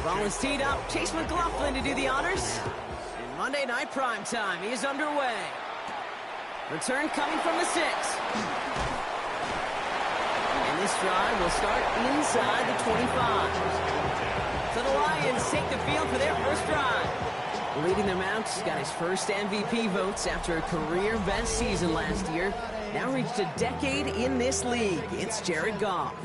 Ball is teed up. Chase McLaughlin to do the honors. And Monday night prime time is underway. Return coming from the 6. And this drive will start inside the 25. So the Lions take the field for their first drive. Leading them out, got his first MVP votes after a career-best season last year. Now reached a decade in this league. It's Jared Goff.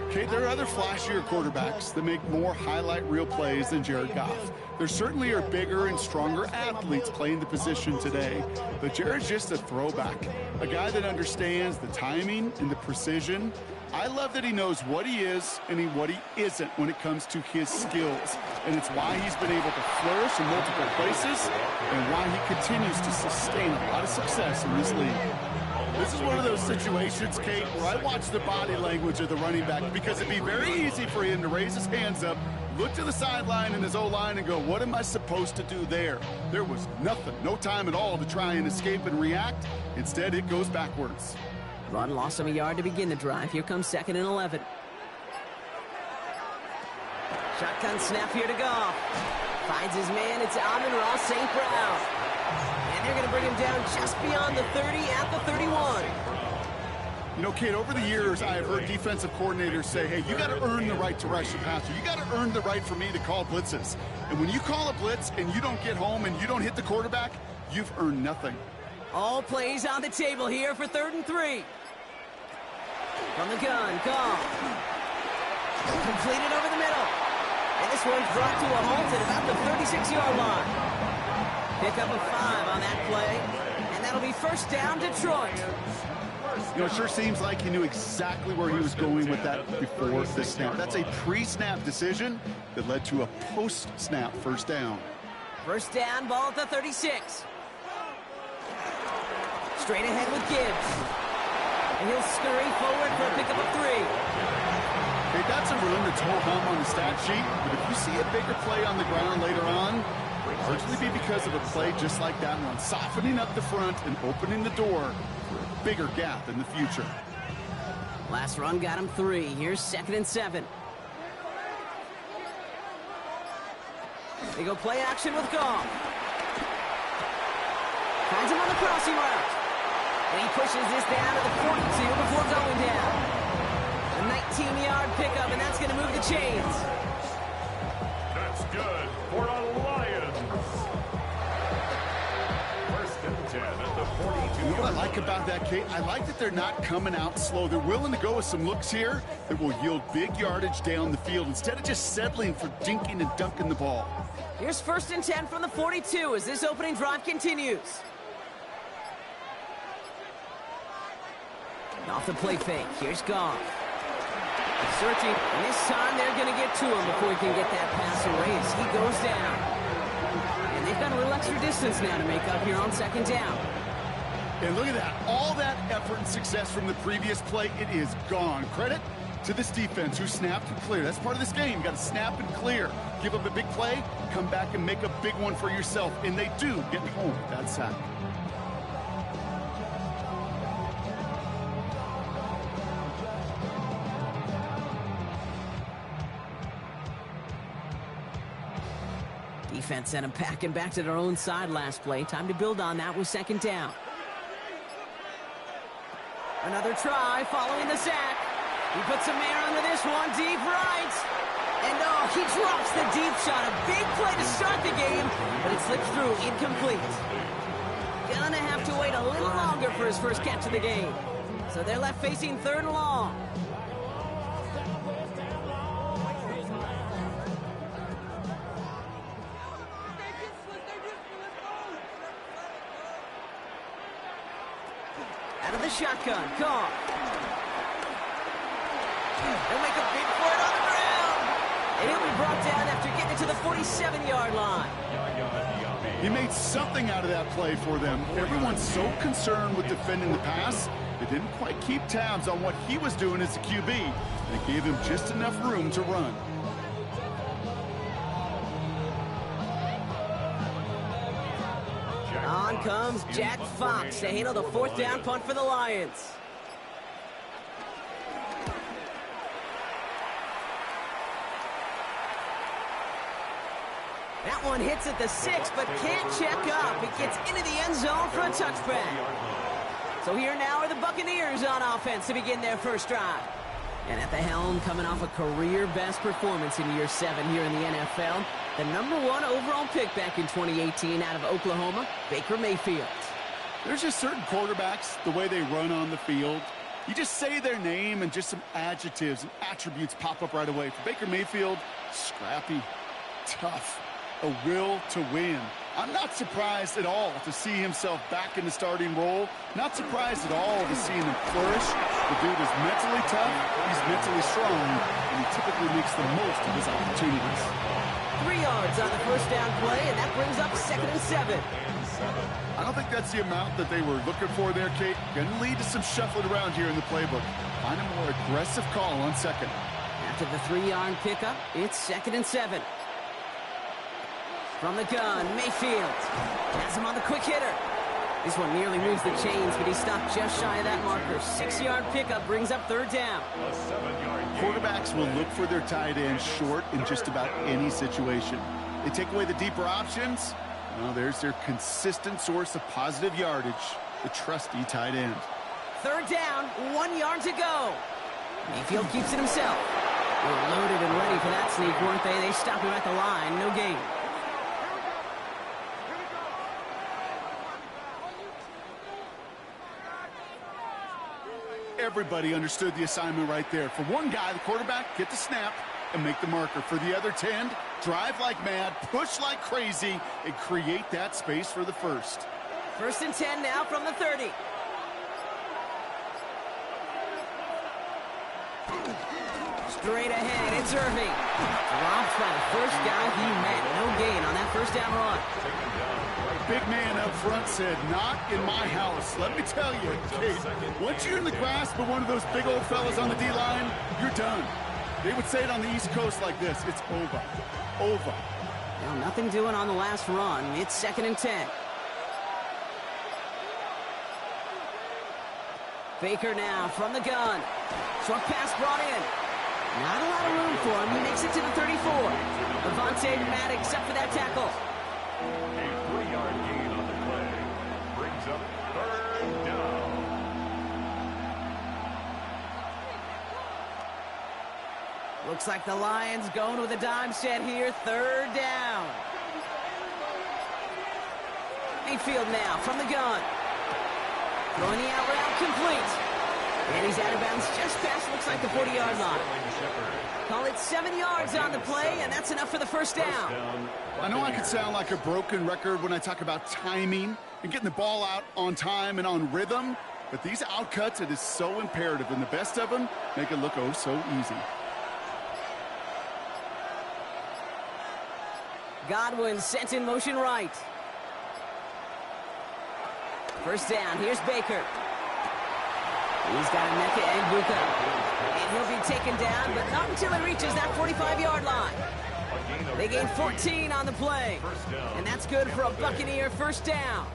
Okay, there are other flashier quarterbacks that make more highlight reel plays than Jared Goff. There certainly are bigger and stronger athletes playing the position today, but Jared's just a throwback, a guy that understands the timing and the precision. I love that he knows what he is and what he isn't when it comes to his skills, and it's why he's been able to flourish in multiple places and why he continues to sustain a lot of success in this league. This is one of those situations, Kate, where I watch the body language of the running back because it'd be very easy for him to raise his hands up, look to the sideline in his O-line and go, what am I supposed to do there? There was nothing, no time at all to try and escape and react. Instead, it goes backwards. Run lost him a yard to begin the drive. Here comes 2nd and 11. Shotgun snap here to Goff. Finds his man. It's Amon-Ra St. Brown. And they're going to bring him down just beyond the 30 at the 31. You know, Kate, over the years, I have heard defensive coordinators say, hey, you got to earn the right to rush the passer. You got to earn the right for me to call blitzes. And when you call a blitz and you don't get home and you don't hit the quarterback, you've earned nothing. All plays on the table here for 3rd and 3. From the gun, Goff. Completed over the middle. And this one's brought to a halt at about the 36-yard line. Pick up a 5 on that play. And that'll be first down, Detroit. You know, it sure seems like he knew exactly where he was going with that before the snap. That's a pre-snap decision that led to a post-snap first down. First down, ball at the 36. Straight ahead with Gibbs. And he'll scurry forward for a pickup of 3. Hey, that's a run that's ho-hum on the stat sheet, but if you see a bigger play on the ground later on, largely be because of a play just like that one, softening up the front and opening the door for a bigger gap in the future. Last run got him 3. Here's 2nd and 7. They go play action with Goff. Finds him on the crossing route. And he pushes this down to the 42 before going down. A 19-yard pickup, and that's going to move the chains. That's good for the Lions. First and 10 at the 42. You know what I like about that, Kate? I like that they're not coming out slow. They're willing to go with some looks here that will yield big yardage down the field instead of just settling for dinking and dunking the ball. Here's 1st and 10 from the 42 as this opening drive continues. Off the play fake. Here's Goff. Searching. And this time they're going to get to him before he can get that pass away as he goes down. And they've got a little extra distance now to make up here on 2nd down. And look at that. All that effort and success from the previous play, it is gone. Credit to this defense who snapped and cleared. That's part of this game. You got to snap and clear. Give up a big play, come back and make a big one for yourself. And they do get home with that sack. Defense sent him packing back to their own side last play. Time to build on that with 2nd down. Another try following the sack. He puts some air under this one, deep right. And oh, he drops the deep shot. A big play to start the game, but it slips through, incomplete. Gonna have to wait a little longer for his first catch of the game. So they're left facing 3rd and long. Out of the shotgun, Goff. They'll make a big play on the ground. And he'll be brought down after getting it to the 47-yard line. He made something out of that play for them. Everyone's so concerned with defending the pass, they didn't quite keep tabs on what he was doing as a QB. They gave him just enough room to run. On comes Jack Fox to handle the 4th down punt for the Lions. one hits at the 6, but can't check up. It gets into the end zone for a touchback. So here now are the Buccaneers on offense to begin their first drive. And at the helm, coming off a career-best performance in year 7 here in the NFL, the #1 overall pick back in 2018 out of Oklahoma, Baker Mayfield. There's just certain quarterbacks, the way they run on the field. You just say their name and just some adjectives and attributes pop up right away. For Baker Mayfield, scrappy, tough, a will to win. I'm not surprised at all to see himself back in the starting role. Not surprised at all to see him flourish. The dude is mentally tough, he's mentally strong, and he typically makes the most of his opportunities. 3 yards on the first down play, and that brings up 2nd and 7. I don't think that's the amount that they were looking for there, Kate. Going to lead to some shuffling around here in the playbook. Find a more aggressive call on 2nd. After the 3-yard pickup, it's 2nd and 7. From the gun, Mayfield has him on the quick hitter. This one nearly moves the chains, but he stopped just shy of that marker. 6-yard pickup brings up 3rd down. Quarterbacks will look for their tight end short in just about any situation. They take away the deeper options. Well, there's their consistent source of positive yardage, the trusty tight end. 3rd down, 1 yard to go. Mayfield keeps it himself. They were loaded and ready for that sneak, weren't they? They stop him at the line, no gain. Everybody understood the assignment right there. For one guy, the quarterback, get the snap and make the marker. For the other 10, drive like mad, push like crazy, and create that space for the first. 1st and 10 now from the 30. Straight ahead, it's Irving. Dropped by the first guy he met. No gain on that first down run. Big man up front said, not in my house. Let me tell you, Kate, once you're in the grasp of one of those big old fellas on the D-line, you're done. They would say it on the East Coast like this, it's over. Over. Well, nothing doing on the last run. It's 2nd and 10. Baker now from the gun. Short pass brought in. Not a lot of room for him. He makes it to the 34. Avante Maddox up for that tackle. A 3-yard gain on the play brings up 3rd down. Looks like the Lions going with a dime set here. 3rd down. Mayfield now from the gun. Throwing the out route complete. And he's out of bounds just past, looks like, the 40-yard line. Call it 7 yards on the play, and that's enough for the first down. I know I could sound like a broken record when I talk about timing and getting the ball out on time and on rhythm, but these outcuts, it is so imperative, and the best of them make it look oh so easy. Godwin sent in motion right. First down, here's Baker. He's got Emeka and Buka. And he'll be taken down, but not until he reaches that 45-yard line. They gain 14 on the play. And that's good for a Buccaneer first down.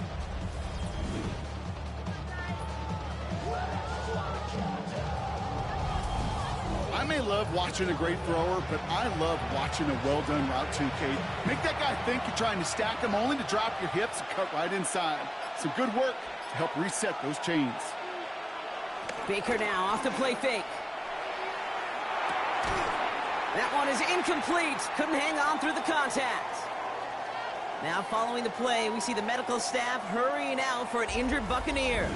I may love watching a great thrower, but I love watching a well-done route too, Kate. Make that guy think you're trying to stack him only to drop your hips and cut right inside. Some good work to help reset those chains. Baker now off the play fake. That one is incomplete. Couldn't hang on through the contact. Now following the play, we see the medical staff hurrying out for an injured Buccaneer.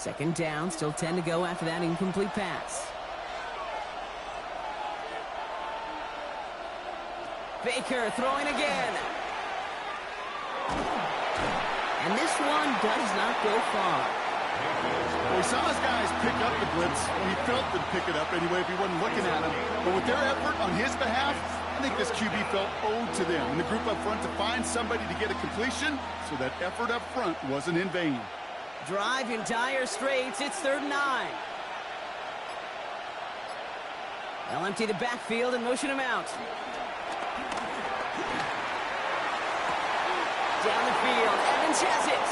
Second down, still 10 to go after that incomplete pass. Baker throwing again. And this one does not go far. Well, we saw his guys pick up the blitz. He felt them pick it up anyway if he wasn't looking at him. But with their effort on his behalf, think this QB felt owed to them and the group up front to find somebody to get a completion, so that effort up front wasn't in vain. Drive in dire straits. It's 3rd and 9. They'll empty the backfield and motion him out. Down the field, Evans has it.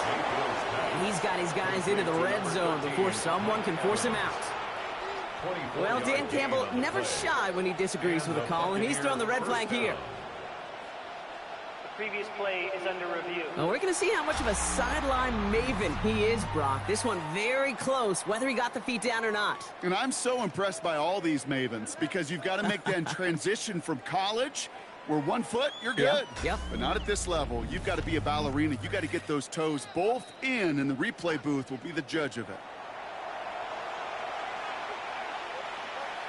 And he's got his guys into the red zone before someone can force him out. Well, Dan Campbell never shy when he disagrees with a call, and he's thrown the red flag here. The previous play is under review. Well, we're going to see how much of a sideline maven he is, Brock. This one very close, whether he got the feet down or not. And I'm so impressed by all these mavens, because you've got to make that transition from college, where 1 foot, you're good. Yep. But not at this level. You've got to be a ballerina. You've got to get those toes both in, and the replay booth will be the judge of it.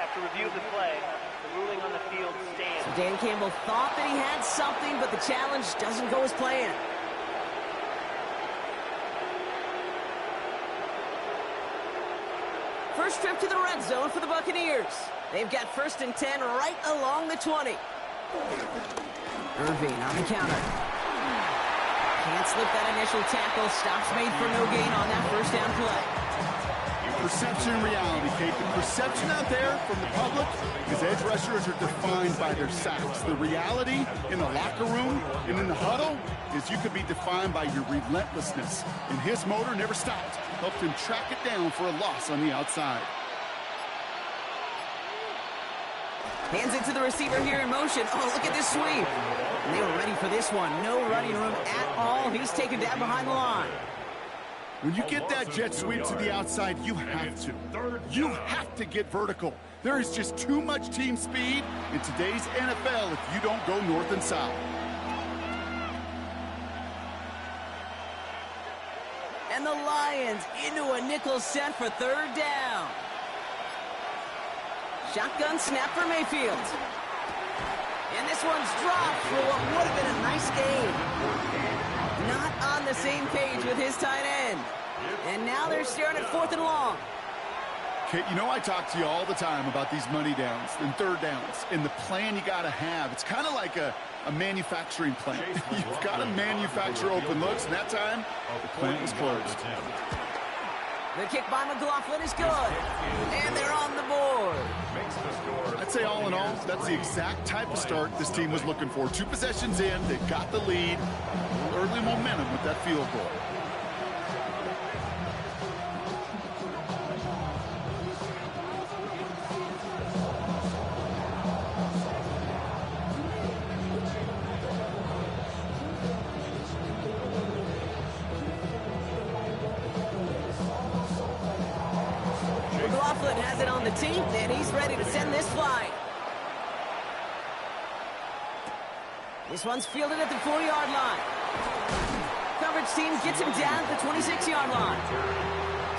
After review of the play, the ruling on the field stands. So Dan Campbell thought that he had something, but the challenge doesn't go as planned. First trip to the red zone for the Buccaneers. They've got 1st and 10 right along the 20. Irving on the counter. Can't slip that initial tackle. Stops made for no gain on that 1st down play. Perception and reality, Kate. The perception out there from the public is edge rushers are defined by their sacks. The reality in the locker room and in the huddle is you could be defined by your relentlessness. And his motor never stopped. Helped him track it down for a loss on the outside. Hands it to the receiver here in motion. Oh, look at this sweep. And they were ready for this one. No running room at all. He's taken down behind the line. When you get that jet sweep to the outside, you have to. You have to get vertical. There is just too much team speed in today's NFL if you don't go north and south. And the Lions into a nickel set for 3rd down. Shotgun snap for Mayfield. And this one's dropped for what would have been a nice game. Not on the same page with his tight end. And now they're staring at 4th and long. Kate, you know I talk to you all the time about these money downs and 3rd downs and the plan you got to have. It's kind of like a manufacturing plant. You've got to manufacture open looks, and that time, the plant was closed. The kick by McLaughlin is good. And they're on the board. I'd say all in all, that's the exact type of start this team was looking for. 2 possessions in, they got the lead. Early momentum with that field goal. McLaughlin has it on the team, and he's ready to send this flying. This one's fielded at the 4-yard line. Coverage team gets him down at the 26-yard line.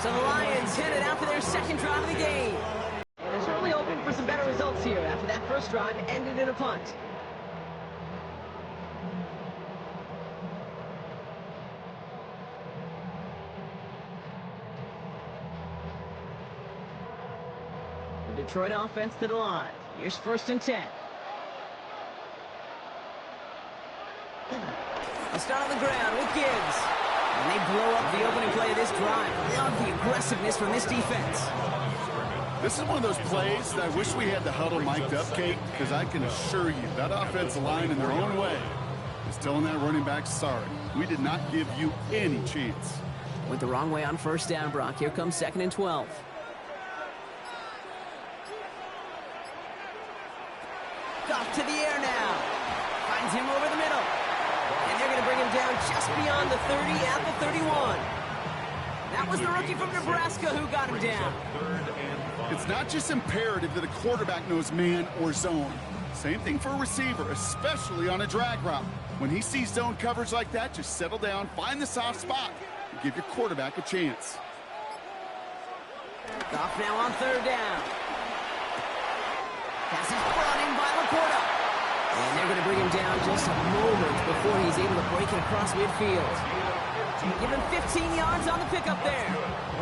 So the Lions headed out for their 2nd drive of the game. And they're certainly hoping for some better results here after that first drive ended in a punt. The Detroit offense to the line. Here's 1st and 10. They'll start on the ground with Gibbs. And they blow up the opening play of this drive. Love the aggressiveness from this defense. This is one of those plays that I wish we had the huddle mic'd up, Kate, because I can assure you that offensive line in their own way is telling that running back, sorry, we did not give you any chance. Went the wrong way on 1st down, Brock. Here comes 2nd and 12. Off to the air now. Finds him over the middle. And they're going to bring him down just beyond the 30 at the 31. That was the rookie from Nebraska who got him down. It's not just imperative that a quarterback knows man or zone. Same thing for a receiver, especially on a drag route. When he sees zone coverage like that, just settle down, find the soft spot, and give your quarterback a chance. Off now on 3rd down. Pass is brought in by Laporta. And they're going to bring him down just a moment before he's able to break it across midfield. Give him 15 yards on the pickup there.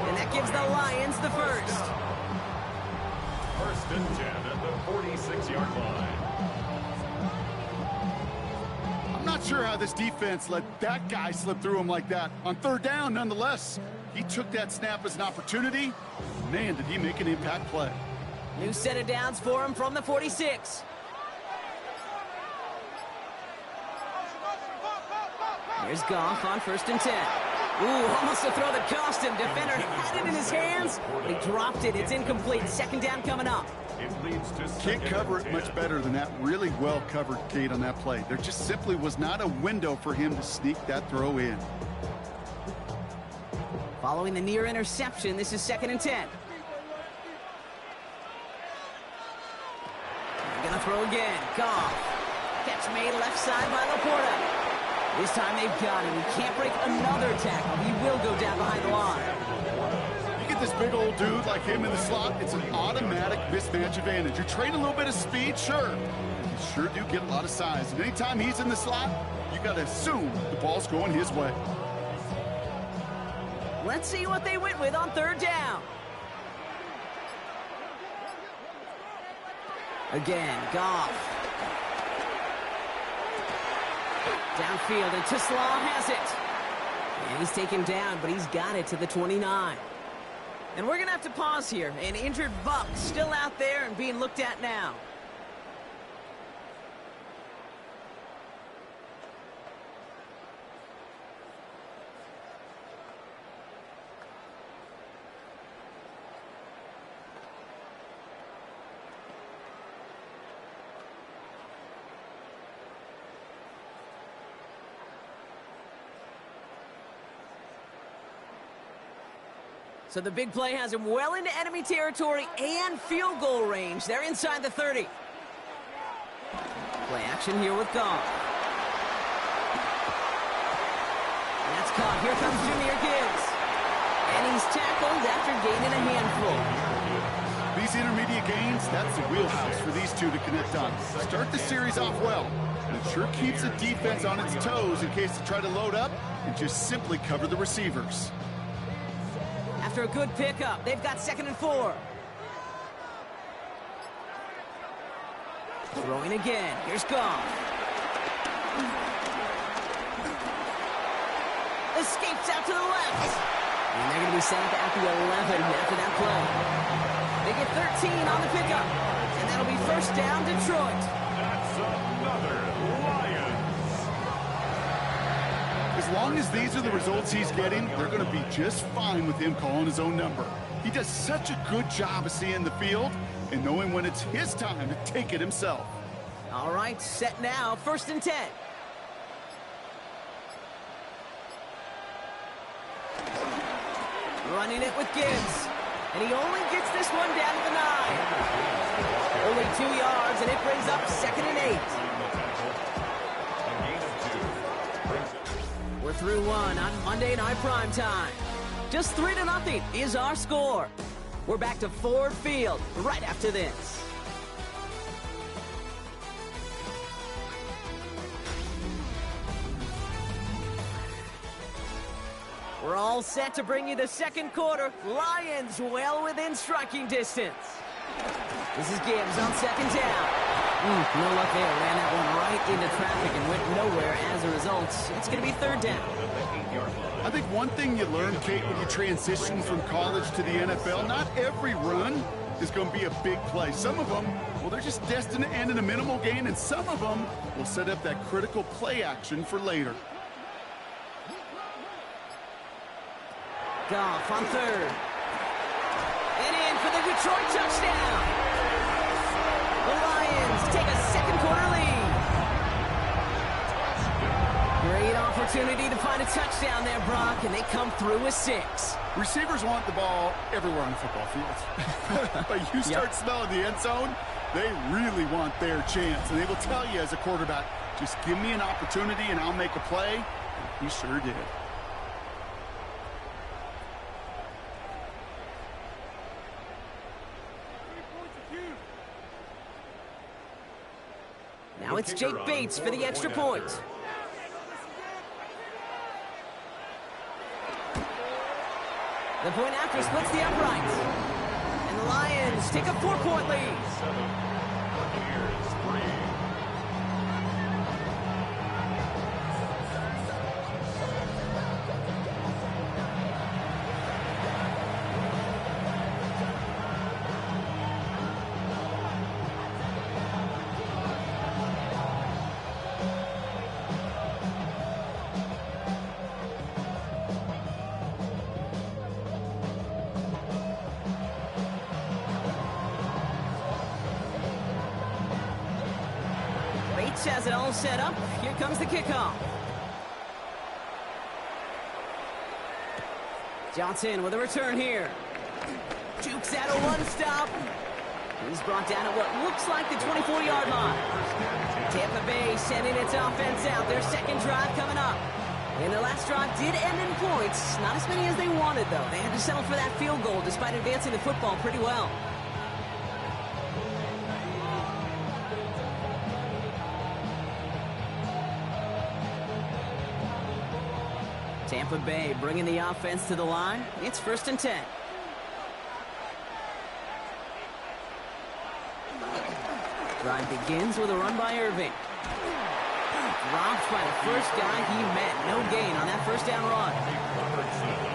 And that gives the Lions the 1st. 1st and 10 at the 46-yard line. Not sure how this defense let that guy slip through him like that. On third down, nonetheless, he took that snap as an opportunity. Man, did he make an impact play. New set of downs for him from the 46. Here's Goff on 1st and 10. Ooh, almost a throw that cost him. Defender had it in his hands, but he dropped it. It's incomplete. 2nd down coming up. Can't cover it much better than that really well covered Kate on that play. There just simply was not a window for him to sneak that throw in. Following the near interception, this is 2nd and 10. They're gonna throw again. Goff. Catch made left side by Laporta. This time they've got him. He can't break another tackle. He will go down behind the line. You get this big old dude like him in the slot, it's an automatic mismatch advantage. You trade a little bit of speed, sure. You sure do get a lot of size. And anytime he's in the slot, you got to assume the ball's going his way. Let's see what they went with on 3rd down. Again, Goff. Downfield, and Tisslaw has it. And he's taken down, but he's got it to the 29. And we're going to have to pause here. An injured Buck still out there and being looked at now. So the big play has him well into enemy territory and field goal range. They're inside the 30. Play action here with Goff. And that's caught. Here comes Jahmyr Gibbs. And he's tackled after gaining a handful. These intermediate gains, that's the wheelhouse for these two to connect on. Start the series off well. And it sure keeps the defense on its toes in case they try to load up and just simply cover the receivers. After a good pickup, they've got 2nd and 4. Throwing again. Here's Goff. Escapes out to the left. And they're going to be set up at the 11 after that play. They get 13 on the pickup. And that'll be 1st down, Detroit. That's another Lions. As long as these are the results he's getting, they're going to be just fine with him calling his own number. He does such a good job of seeing the field and knowing when it's his time to take it himself. All right, set now, 1st and 10. Running it with Gibbs. And he only gets this one down to the 9. Only 2 yards, and it brings up 2nd and 8. We're through one on Monday Night Primetime. Just 3-0 is our score. We're back to Ford Field right after this. We're all set to bring you the 2nd quarter. Lions well within striking distance. This is Gibbs on 2nd down. No luck there. Ran that one right into traffic and went nowhere as a result. It's going to be 3rd down. I think one thing you learn, Kate, when you transition from college to the NFL, not every run is going to be a big play. Some of them, well, they're just destined to end in a minimal gain, and some of them will set up that critical play action for later. Goff on 3rd. And in for the Detroit touchdown. The Lions take a 2nd quarter lead. Great opportunity to find a touchdown there, Brock, and they come through with 6. Receivers want the ball everywhere on the football field. But you start smelling the end zone, they really want their chance. And they will tell you as a quarterback, just give me an opportunity and I'll make a play. And he sure did. Now it's Jake Bates for the extra point. The point after splits the uprights. And the Lions take a 4-point lead. defense has it all set up. Here comes the kickoff. Johnson with a return here. Jukes out a one-stop. He's brought down at what looks like the 24-yard line. Tampa Bay sending its offense out. Their second drive coming up. And their last drive did end in points. Not as many as they wanted, though. They had to settle for that field goal despite advancing the football pretty well. Tampa Bay bringing the offense to the line. It's 1st and 10. Drive begins with a run by Irving. Dropped by the first guy he met. No gain on that first down run.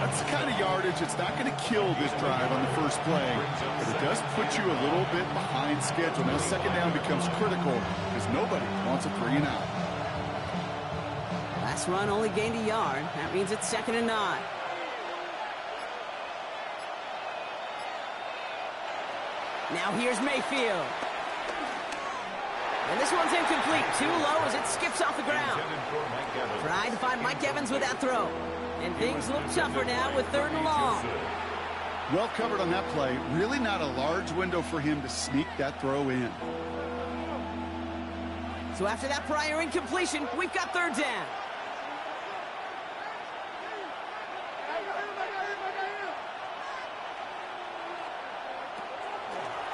That's the kind of yardage that's not going to kill this drive on the first play, but it does put you a little bit behind schedule. Now second down becomes critical because nobody wants a 3 and out. Last run only gained a yard. That means it's 2nd and 9. Now here's Mayfield. And this one's incomplete. Too low as it skips off the ground. Tried to find Mike Evans with that throw. And things look tougher now with 3rd and long. Well covered on that play. Really not a large window for him to sneak that throw in. So after that prior incompletion, we've got 3rd down.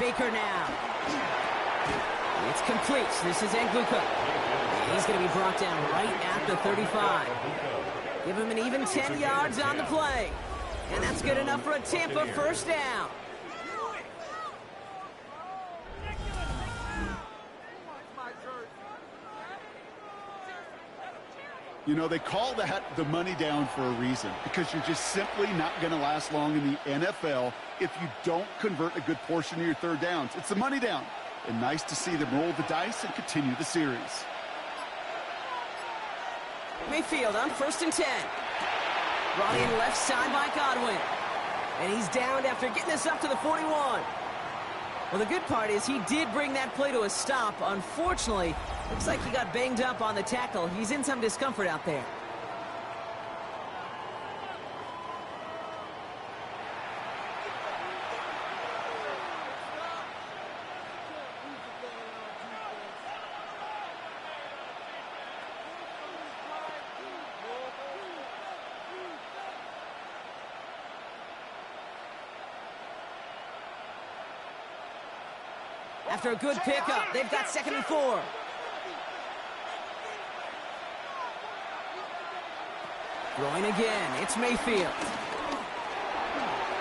Baker now. It's complete. This is Engluka. He's going to be brought down right at the 35. Give him an even 10 yards on the play. And that's good enough for a Tampa first down. You know, they call that the money down for a reason, because you're just simply not going to last long in the NFL if you don't convert a good portion of your 3rd downs. It's the money down. And nice to see them roll the dice and continue the series. Mayfield on 1st and 10. Brought in left side by Godwin. And he's downed after getting us up to the 41. Well, the good part is he did bring that play to a stop. Unfortunately, looks like he got banged up on the tackle. He's in some discomfort out there. After a good pickup, they've got 2nd and 4. Throwing again, it's Mayfield.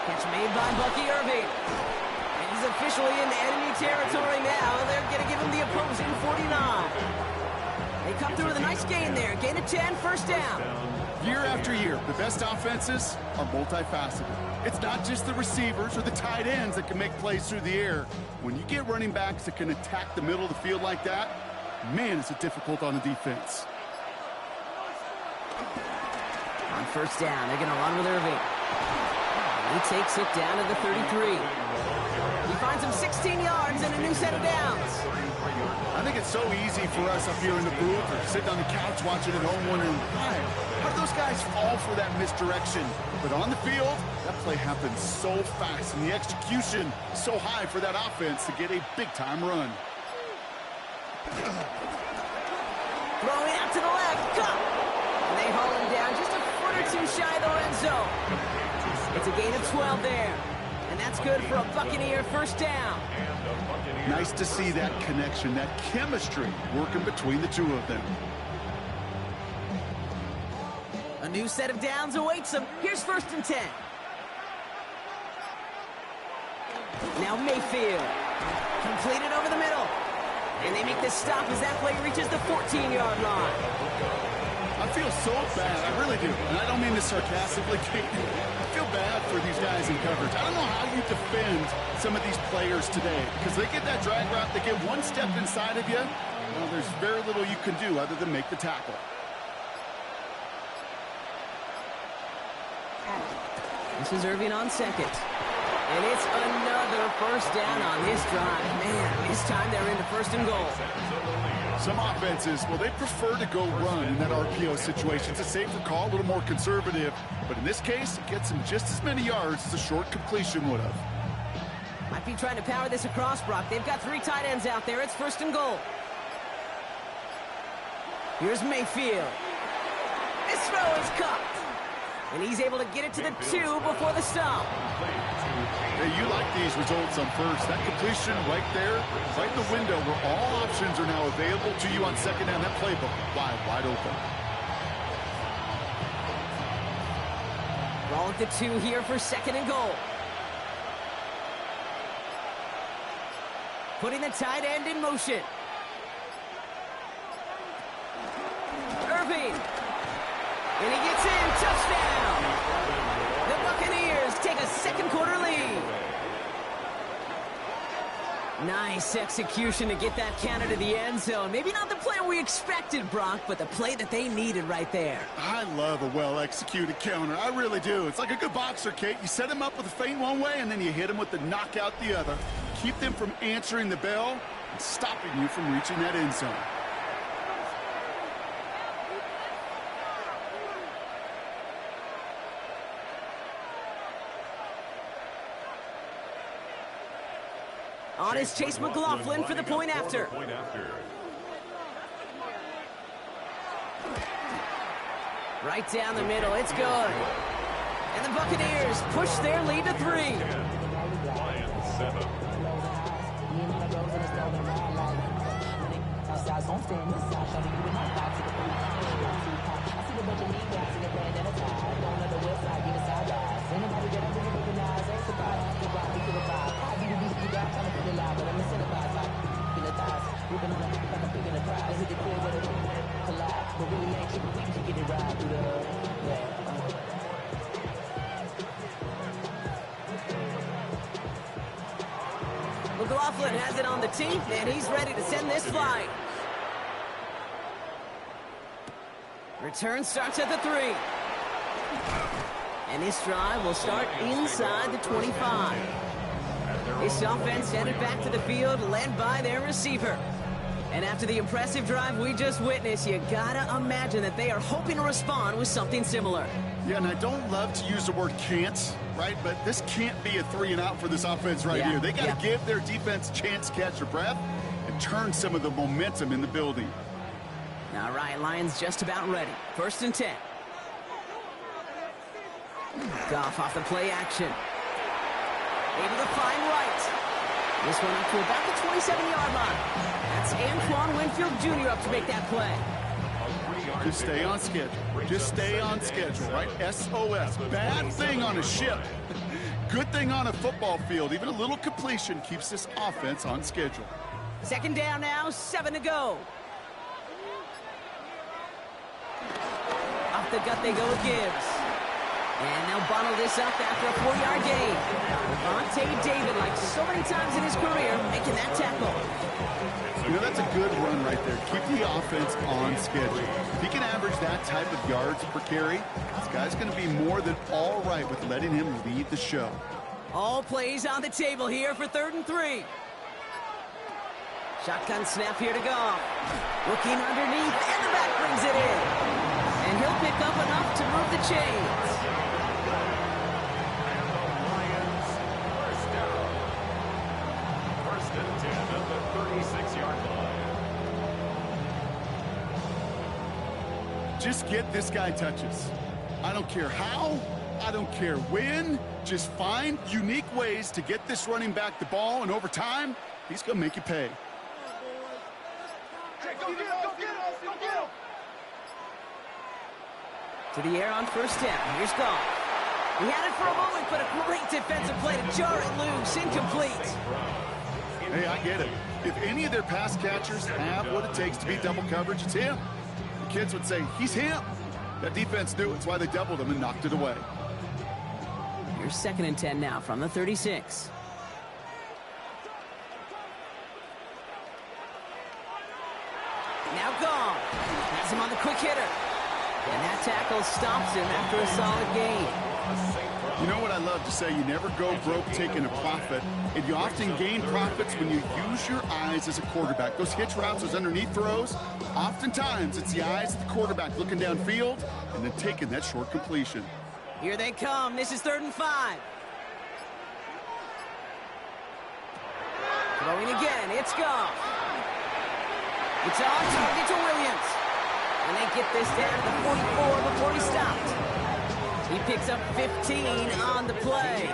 Catch made by Bucky Irving. And he's officially in enemy territory now. They're going to give him the opposing 49. They come through with a nice gain there. Gain of 10, first down. Year after year, the best offenses are multifaceted. It's not just the receivers or the tight ends that can make plays through the air. When you get running backs that can attack the middle of the field like that, man, is it difficult on the defense. On first down, they're going to run with Irving. He takes it down to the 33. He finds him 16 yards and a new set of downs. I think it's so easy for us up here in the booth or sitting on the couch watching at home wondering, why? How do those guys fall for that misdirection? But on the field, that play happens so fast, and the execution so high for that offense to get a big-time run. Throwing out to the left. Go! And they haul him down just a foot or two shy of the red zone. It's a gain of 12 there. And that's good for a Buccaneer first down. Nice to see that connection, that chemistry working between the two of them. A new set of downs awaits them. Here's 1st and 10. Now Mayfield. Completed over the middle. And they make this stop as that play reaches the 14-yard line. I feel so bad, I really do. And I don't mean this sarcastically, Kate. I feel bad for these guys in coverage. I don't know how you defend some of these players today, because they get that drag route, they get one step inside of you. Well, there's very little you can do other than make the tackle. This is Irving on 2nd. And it's another first down on this drive. Man, this time they're into first and goal. Some offenses, well, they prefer to go run in that RPO situation. It's a safer call, a little more conservative. But in this case, it gets them just as many yards as a short completion would have. Might be trying to power this across, Brock. They've got 3 tight ends out there. It's first and goal. Here's Mayfield. This throw is caught. And he's able to get it to the 2 before the stop. Hey, you like these results on first. That completion right there, right in the window where all options are now available to you on second down. That playbook wide open. Ball at the 2 here for second and goal. Putting the tight end in motion. Irving. And he gets in. Touchdown. The Buccaneers take a second quarter lead. Nice execution to get that counter to the end zone. Maybe not the play we expected, Brock, but the play that they needed right there. I love a well-executed counter. I really do. It's like a good boxer, Kate. You set him up with a feint one way, and then you hit him with the knockout the other. Keep them from answering the bell and stopping you from reaching that end zone. On is Chase McLaughlin for the point after. Right down the middle, it's good. And the Buccaneers push their lead to 3. McLaughlin has it on the tee, and he's ready to send this flying. Return starts at the 3. And this drive will start inside the 25. This offense headed back to the field, led by their receiver. And after the impressive drive we just witnessed, you gotta imagine that they are hoping to respond with something similar. Yeah, and I don't love to use the word can't, right? But this can't be a 3 and out for this offense right here. They got to give their defense a chance to catch their breath and turn some of the momentum in the building. All right, Lions just about ready. First and 10. Goff off the play action. Able to find Wright. This one up to about the 27-yard line. That's Antoine Winfield Jr. up to make that play. Just stay on schedule. Just stay on schedule, right? SOS. Bad thing on a ship. Good thing on a football field. Even a little completion keeps this offense on schedule. Second down now, 7 to go. Off the gut they go with Gibbs. And they'll bottle this up after a 4-yard gain. Devontae David, like so many times in his career, making that tackle. You know, that's a good run right there. Keep the offense on schedule. If he can average that type of yards per carry, this guy's going to be more than all right with letting him lead the show. All plays on the table here for 3rd and 3. Shotgun snap here to go. Looking underneath, and the back brings it in. And he'll pick up enough to move the chains. Just get this guy touches. I don't care how, I don't care when. Just find unique ways to get this running back the ball, and over time, he's going to make you pay. To the air on first down. Here's Goff. He had it for a moment, but a great defensive play to jar it loose. Incomplete. Hey, I get it. If any of their pass catchers have what it takes to beat double coverage, it's him. The kids would say, he's him. That defense knew it. It's why they doubled him and knocked it away. Here's 2nd and 10 now from the 36. Now Goff. Has him on the quick hitter. And that tackle stops him after a solid gain. You know what I love to say? You never go broke taking a profit, and you often gain profits when you use your eyes as a quarterback. Those hitch routes, those underneath throws, oftentimes it's the eyes of the quarterback looking downfield and then taking that short completion. Here they come. This is 3rd and 5. Throwing again. It's Goff. It's on target to Williams. And they get this down to the 44 before he stopped. He picks up 15 on the play.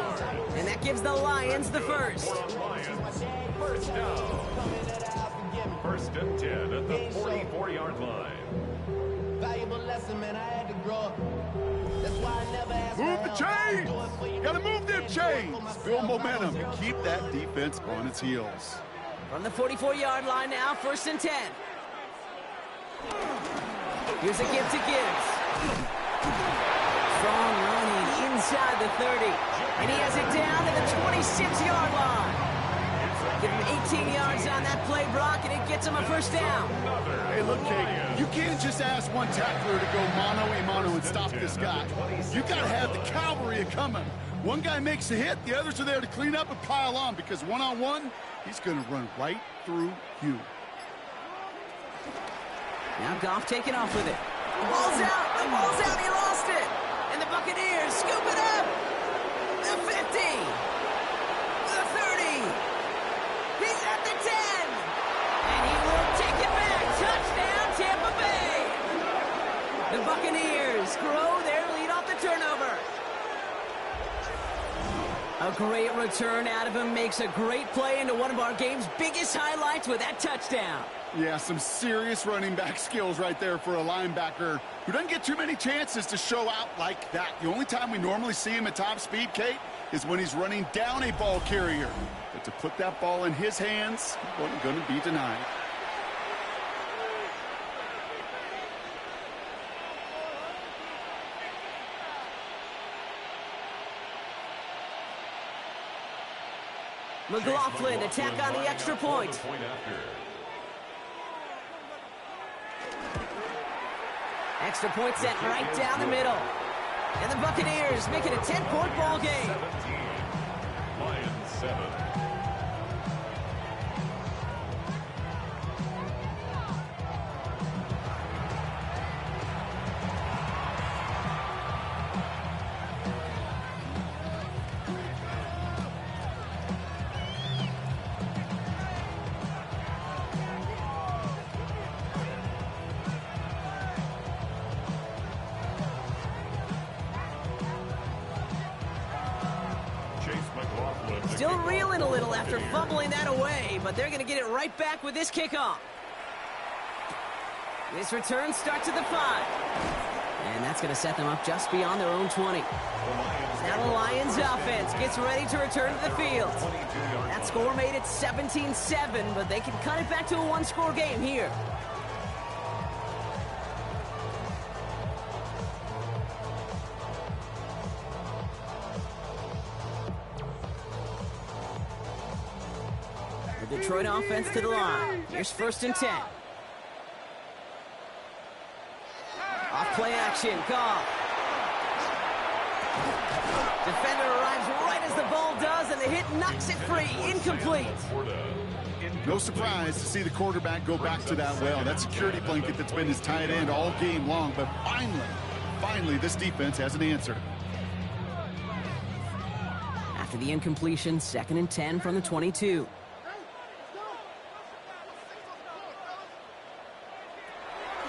And that gives the Lions the first. First down. 1st and 10 at the 44-yard line. Valuable lesson, man. I had to grow up. That's why I never asked. Move the chains! Gotta move them chains! Build momentum and keep that defense on its heels. From the 44-yard line now, 1st and 10. Here's a give to Gibbs. Strong running inside the 30. And he has it down to the 26-yard line. Give him 18 yards on that play, Brock, and it gets him a first down. Hey, look, Kate, you can't just ask one tackler to go mano-a-mano and stop this guy. You got to have the cavalry coming. One guy makes a hit, the others are there to clean up and pile on, because one-on-one, he's going to run right through you. Now Goff taking off with it. The ball's out. The ball's out. He lost it. And the Buccaneers scoop it up. The 50. The 30. He's at the 10. And he will take it back. Touchdown, Tampa Bay. The Buccaneers grow their lead off the turnover. A great return out of him. Makes a great play into one of our game's biggest highlights with that touchdown. Yeah, some serious running back skills right there for a linebacker who doesn't get too many chances to show out like that. The only time we normally see him at top speed, Kate, is when he's running down a ball carrier. But to put that ball in his hands wasn't going to be denied. McLaughlin attack on the extra point. Extra point set right down the middle. And the Buccaneers make it a 10-point ball game. 17. Lions 7. Still reeling a little after fumbling that away, but they're going to get it right back with this kickoff. This return starts at the 5. And that's going to set them up just beyond their own 20. Now the Lions offense gets ready to return to the field. That score made it 17-7, but they can cut it back to a one-score game here. The Detroit offense to the line. Here's 1st and 10. Off play action. Goff. Defender arrives right as the ball does, and the hit knocks it free. Incomplete. No surprise to see the quarterback go back to that well. That security blanket that's been his tight end all game long, but finally, this defense has an answer. After the incompletion, 2nd and 10 from the 22.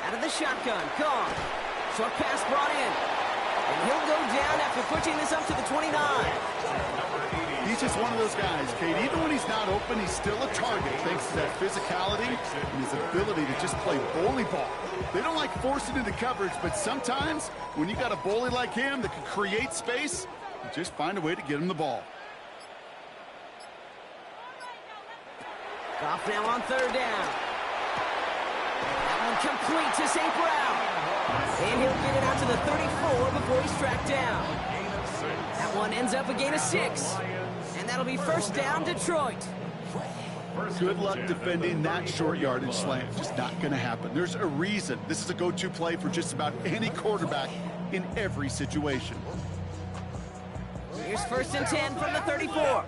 Out of the shotgun, Goff. Short pass brought in. And he'll go down after pushing this up to the 29. He's just one of those guys, Kate. Even when he's not open, he's still a target thanks to that physicality and his ability to just play bully ball. They don't like forcing into coverage, but sometimes when you got a bully like him that can create space, you just find a way to get him the ball. Goff now on 3rd down. Complete to St. Brown. And he'll get it out to the 34 before he's tracked down. That one ends up a gain of 6. And that'll be 1st down, Detroit. Good luck defending that short yardage slant. Just not going to happen. There's a reason this is a go-to play for just about any quarterback in every situation. Buccaneers, 1st and 10 from the 34.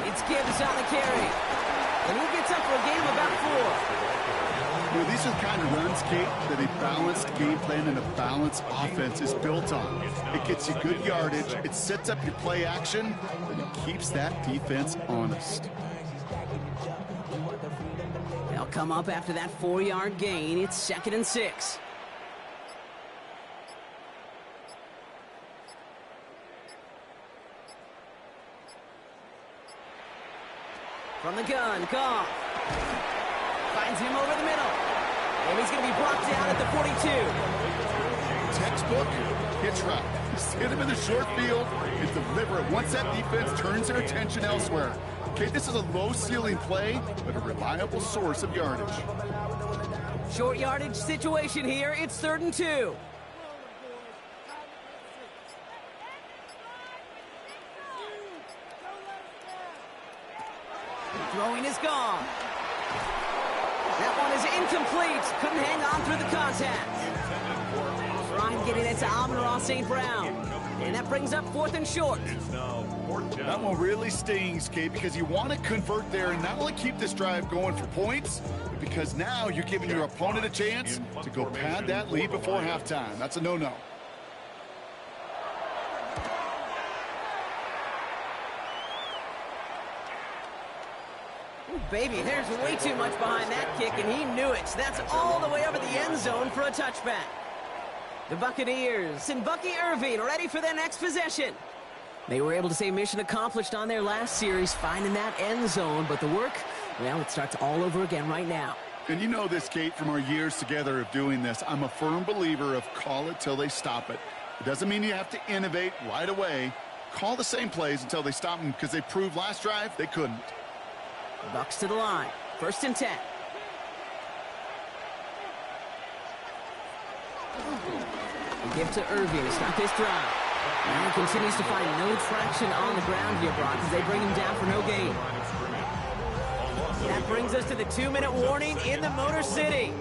It's Gibbs on the carry. And he gets up for a gain of about 4. You know, these are the kind of runs, Kate, that a balanced game plan and a balanced offense is built on. It gets you good yardage, it sets up your play action, and it keeps that defense honest. They'll come up after that 4-yard gain. It's 2nd and 6. From the gun, Goff. Finds him over the middle. And he's going to be brought down at the 42. Textbook hitch route. Just hit him in the short field and deliver it once that defense turns their attention elsewhere. Okay, this is a low-ceiling play, but a reliable source of yardage. Short yardage situation here. It's 3rd and 2. Throwing is gone. That one is incomplete. Couldn't hang on through the contact. Trying getting it to Amon-Ra St. Brown. And that brings up 4th and short. That one really stings, Kate, because you want to convert there and not only keep this drive going for points, but because now you're giving your opponent a chance to go pad that lead before halftime. That's a no-no. Baby, there's way too much behind that kick, and he knew it. That's all the way over the end zone for a touchback. The Buccaneers and Bucky Irving ready for their next possession. They were able to say mission accomplished on their last series, finding that end zone, but the work, well, it starts all over again right now. And you know this, Kate, from our years together of doing this. I'm a firm believer of call it till they stop it. It doesn't mean you have to innovate right away. Call the same plays until they stop them, because they proved last drive they couldn't. Bucks to the line. 1st and 10. A gift to Irving to stop his drive. Now he continues to find no traction on the ground here, Brock, as they bring him down for no gain. That brings us to the 2-minute warning in the Motor City.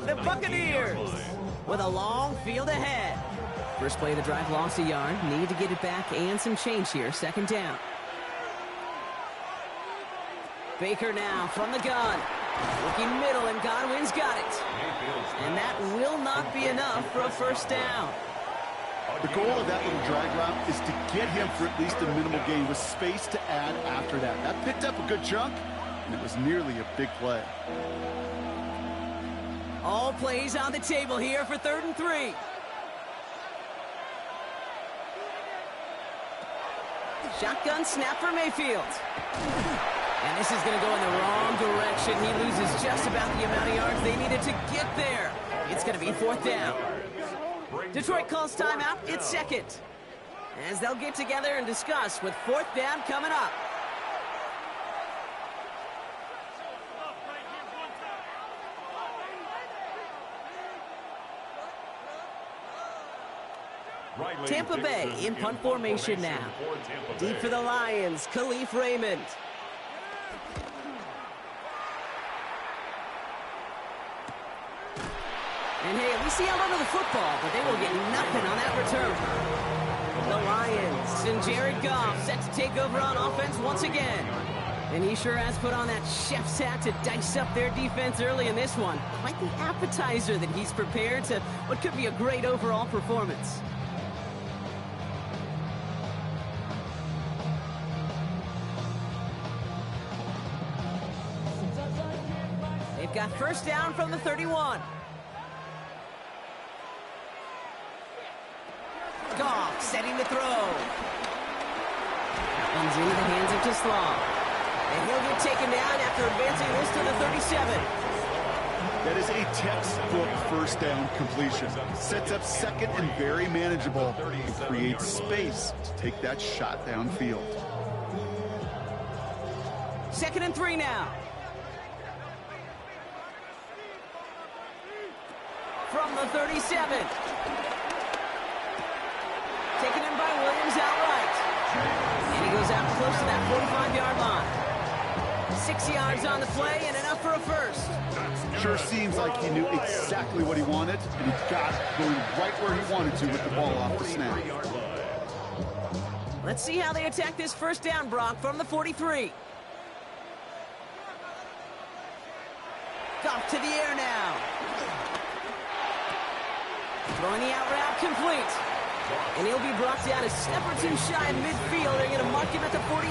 The Buccaneers with a long field ahead. First play of the drive lost a yard. Need to get it back and some change here. 2nd down. Baker now from the gun. Looking middle, and Godwin's got it. And that will not be enough for a 1st down. The goal of that little drag route is to get him for at least a minimal gain with space to add after that. That picked up a good chunk, and it was nearly a big play. All plays on the table here for 3rd and 3. Shotgun snap for Mayfield. And this is going to go in the wrong direction. He loses just about the amount of yards they needed to get there. It's going to be 4th down. Detroit calls timeout. It's 2nd. As they'll get together and discuss with 4th down coming up. Tampa Bay in punt formation now. Deep for the Lions, Khalif Raymond. And hey, at least he held onto the football, but they will get nothing on that return. The Lions and Jared Goff set to take over on offense once again. And he sure has put on that chef's hat to dice up their defense early in this one. Quite the appetizer that he's prepared to what could be a great overall performance. They've got 1st down from the 31. Goff setting the throw. That one's into the hands of Tesla. And he'll get taken down after advancing this to the 37. That is a textbook 1st down completion. Sets up 2nd and very manageable and creates space to take that shot downfield. 2nd and 3 now. From the 37. Taken in by Williams outright. And he goes out close to that 45-yard line. 6 yards on the play and enough for a first. Sure seems like he knew exactly what he wanted, and he got it going right where he wanted to with the ball off the snap. Let's see how they attack this first down, Brock, from the 43. Goff to the air now. Throwing the out route complete. And he'll be brought down a step or two shy of midfield. They're going to mark him at the 48.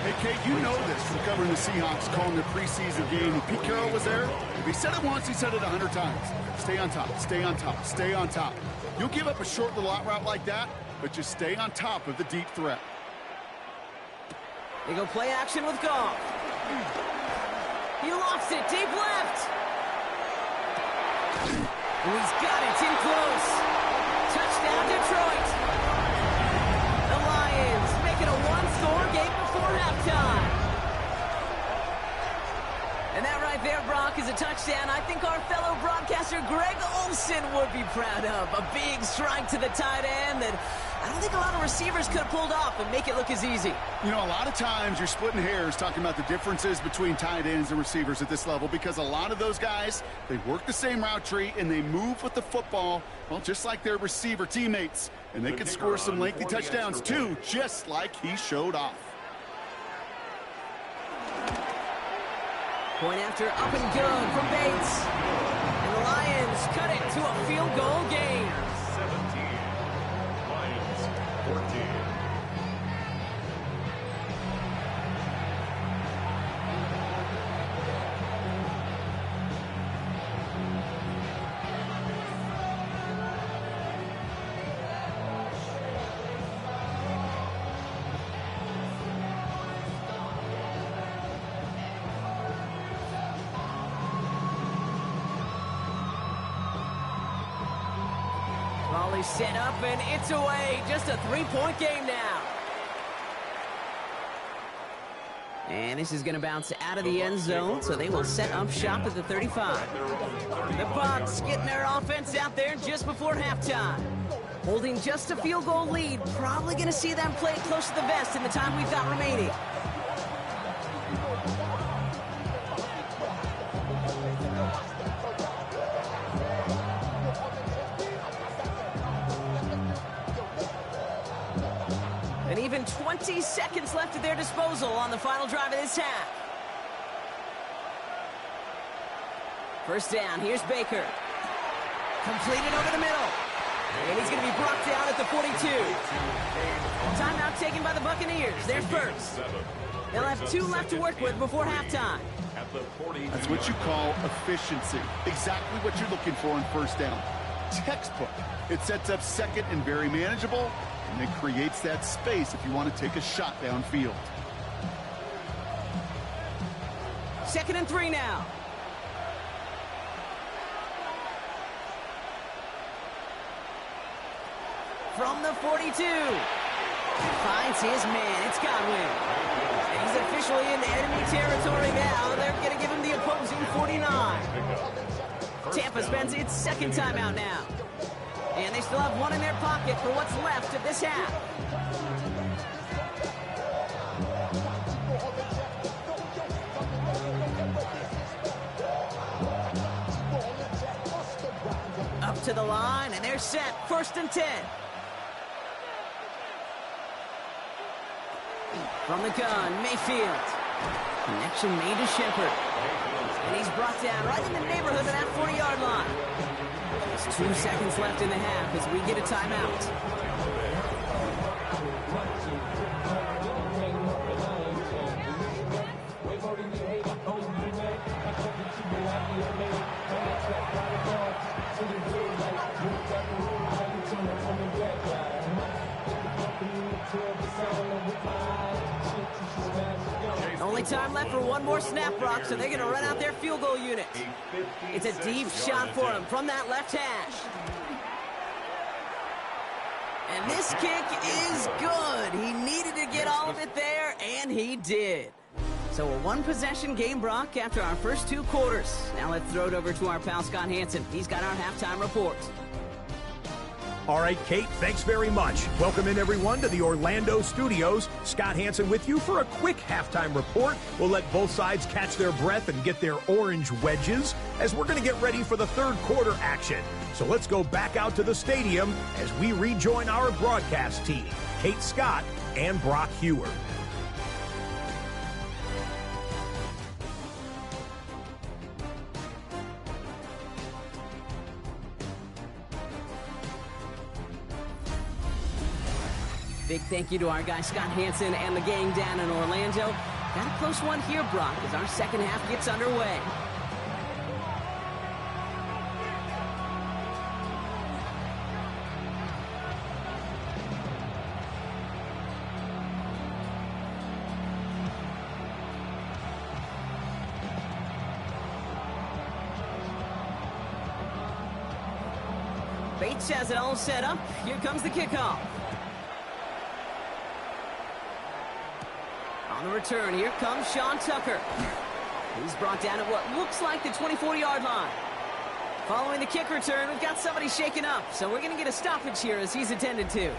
Hey, Kate, you know this from covering the Seahawks, calling the preseason game. When Pete Carroll was there, if he said it once, he said it 100 times. Stay on top, stay on top, stay on top. You'll give up a short little out route like that, but just stay on top of the deep threat. They go play action with Goff. He lofts it deep left. And he's got it in close. Touchdown, Detroit. The Lions make it a one-score game before halftime. And that right there, Brock, is a touchdown I think our fellow broadcaster Greg Olsen would be proud of. A big strike to the tight end that I don't think a lot of receivers could have pulled off and make it look as easy. You know, a lot of times you're splitting hairs talking about the differences between tight ends and receivers at this level because a lot of those guys, they work the same route tree and they move with the football, well, just like their receiver teammates. And they can score some lengthy touchdowns too, just like he showed off. Point after up and good from Bates. And the Lions cut it to a field goal game. 17. Lions 14. Volley set up and it's away. Just a three-point game now. And this is going to bounce out of the end zone, so they will set up shop at the 35. The Bucs getting their offense out there just before halftime. Holding just a field goal lead. Probably going to see them play it close to the vest in the time we've got remaining. And even 20 seconds left at their disposal on the final drive of this half. First down, here's Baker. Completed over the middle. And he's going to be brought down at the 42. Timeout taken by the Buccaneers. They're first. They'll have 2 left to work with before halftime. That's what you call efficiency. Exactly what you're looking for in first down. Textbook. It sets up second and very manageable, and it creates that space if you want to take a shot downfield. 2nd and 3 now. From the 42. Finds his man. It's Godwin. And he's officially in enemy territory now. They're going to give him the opposing 49. Tampa spends its second timeout now. And they still have one in their pocket for what's left of this half. Up to the line, and they're set. 1st and 10. From the gun, Mayfield. Connection made to Shepard. And he's brought down right in the neighborhood of that 40-yard line. Just 2 seconds left in the half as we get a timeout. Only time left for one more snap, Brock, so they're going to run out their field goal unit. It's a deep shot for him from that left hash. And this kick is good. He needed to get all of it there, and he did. So a one-possession game, Brock, after our first 2 quarters. Now let's throw it over to our pal Scott Hansen. He's got our halftime report. All right, Kate, thanks very much. Welcome in, everyone, to the Orlando studios. Scott Hansen with you for a quick halftime report. We'll let both sides catch their breath and get their orange wedges as we're going to get ready for the third quarter action. So let's go back out to the stadium as we rejoin our broadcast team, Kate Scott and Brock Hewer. Big thank you to our guy Scott Hansen and the gang down in Orlando. Got a close one here, Brock, as our second half gets underway. Bates has it all set up. Here comes the kickoff. On the return, here comes Sean Tucker. He's brought down at what looks like the 24-yard line. Following the kick return, we've got somebody shaken up, so we're going to get a stoppage here as he's attended to.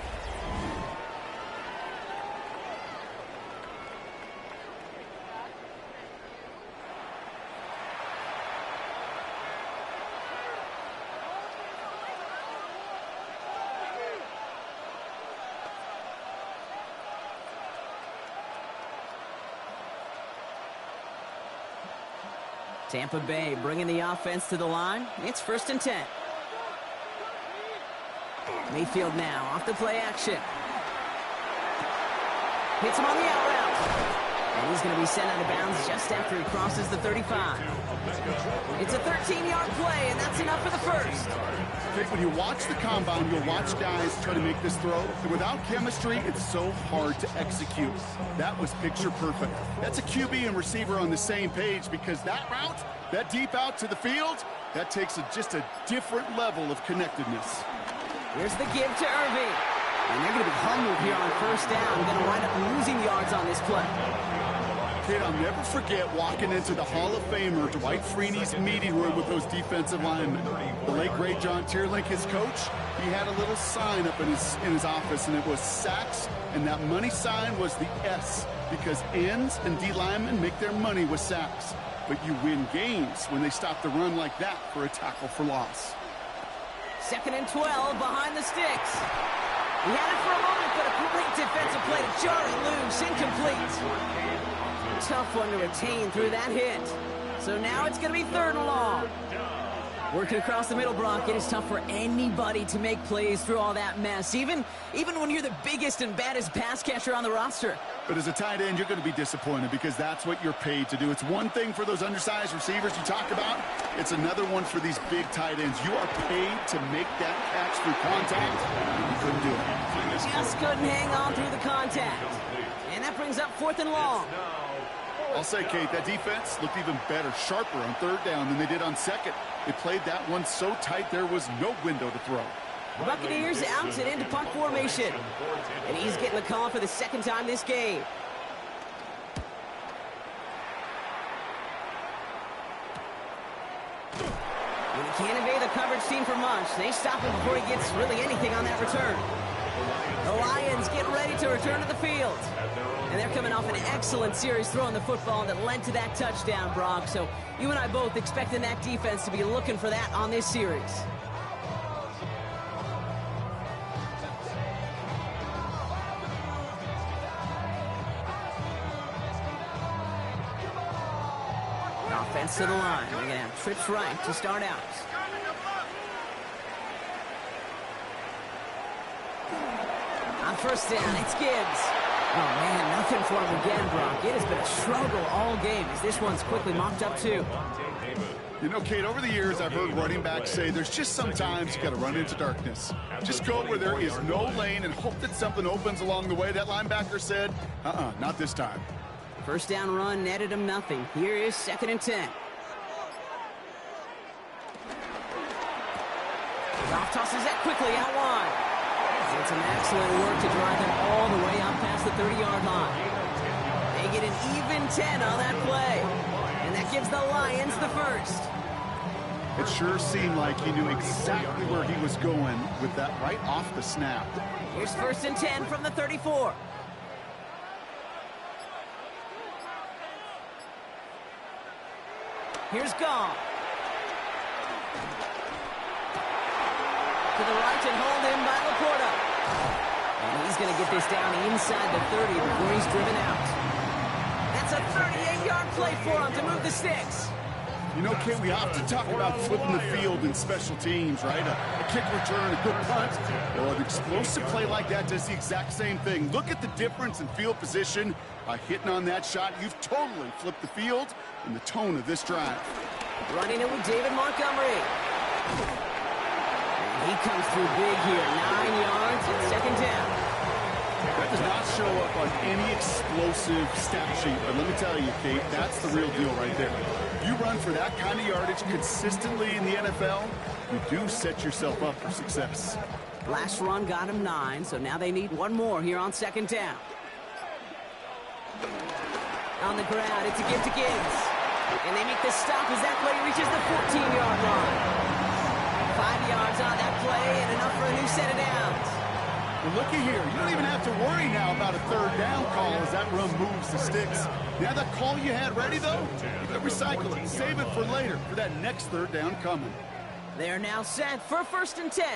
Tampa Bay bringing the offense to the line. It's 1st and 10. Mayfield now off the play action. Hits him on the out route. And he's going to be sent out of bounds just after he crosses the 35. It's a 13-yard play, and that's enough for the first. Vic, when you watch the combine, you'll watch guys try to make this throw. And without chemistry, it's so hard to execute. That was picture perfect. That's a QB and receiver on the same page because that route, that deep out to the field, that takes just a different level of connectedness. Here's the give to Irving. And they're going to be humbled here on 1st down. Going to wind up losing yards on this play. Kid, I'll never forget walking into the Hall of Famer Dwight Freeney's meeting room with those defensive linemen. The late, great John Tierlink, his coach, he had a little sign up in his office, and it was sacks, and that money sign was the S, because ends and D linemen make their money with sacks. But you win games when they stop the run like that for a tackle for loss. 2nd and 12 behind the sticks. He had it for a moment, but a complete defensive play to jar it loose, incomplete. Tough one to retain through that hit. So now it's going to be 3rd and long. Working across the middle, Brock, it is tough for anybody to make plays through all that mess, even when you're the biggest and baddest pass catcher on the roster. But as a tight end, you're going to be disappointed because that's what you're paid to do. It's one thing for those undersized receivers you talk about. It's another one for these big tight ends. You are paid to make that catch through contact. You couldn't do it. Just couldn't hang on through the contact. And that brings up 4th and long. I'll say, Kate, that defense looked even better, sharper on 3rd down than they did on 2nd. They played that one so tight there was no window to throw. Buccaneers out and into punt formation. And he's getting the call for the 2nd time this game. When he can't evade the coverage team for much, they stop him before he gets really anything on that return. The Lions get ready to return to the field. And they're coming off an excellent series throwing the football that led to that touchdown, Brock. So you and I both expecting that defense to be looking for that on this series. Offense to the line. We're going to have trips right to start out. On 1st down, it's Gibbs. Oh, man, nothing for him again, Brock. It has been a struggle all game as this one's quickly mopped up, too. You know, Kate, over the years, I've heard running backs say there's just sometimes you got to run into darkness. Just go where there is no lane and hope that something opens along the way. That linebacker said, not this time. 1st down run netted him nothing. Here is 2nd and 10. Goff tosses that quickly out wide. It's some excellent work to drive him all the way out past the 30-yard line. They get an even 10 on that play. And that gives the Lions the first. It sure seemed like he knew exactly where he was going with that right off the snap. Here's 1st and 10 from the 34. Here's Goff. To the right and hold in by Laporta. And he's going to get this down inside the 30 before he's driven out. That's a 38-yard play for him to move the sticks. You know, Kate, we often talk about flipping the field in special teams, right? A kick return, a good punt. Well, an explosive play like that does the exact same thing. Look at the difference in field position. By hitting on that shot, you've totally flipped the field and the tone of this drive. Running it with David Montgomery. And he comes through big here. 9 yards and 2nd down. That does not show up on any explosive stat sheet, but let me tell you, Kate, that's the real deal right there. You run for that kind of yardage consistently in the NFL, you do set yourself up for success. Last run got him 9, so now they need one more here on 2nd down. On the ground, it's a give to Gibbs. And they make the stop as that play reaches the 14-yard line. 5 yards on that play and enough for a new set of downs. Well, looky here. You don't even have to worry now about a 3rd down call as that run moves the sticks. Now that call you had ready, though, you can recycle it. Save it for later for that next 3rd down coming. They're now set for 1st and 10.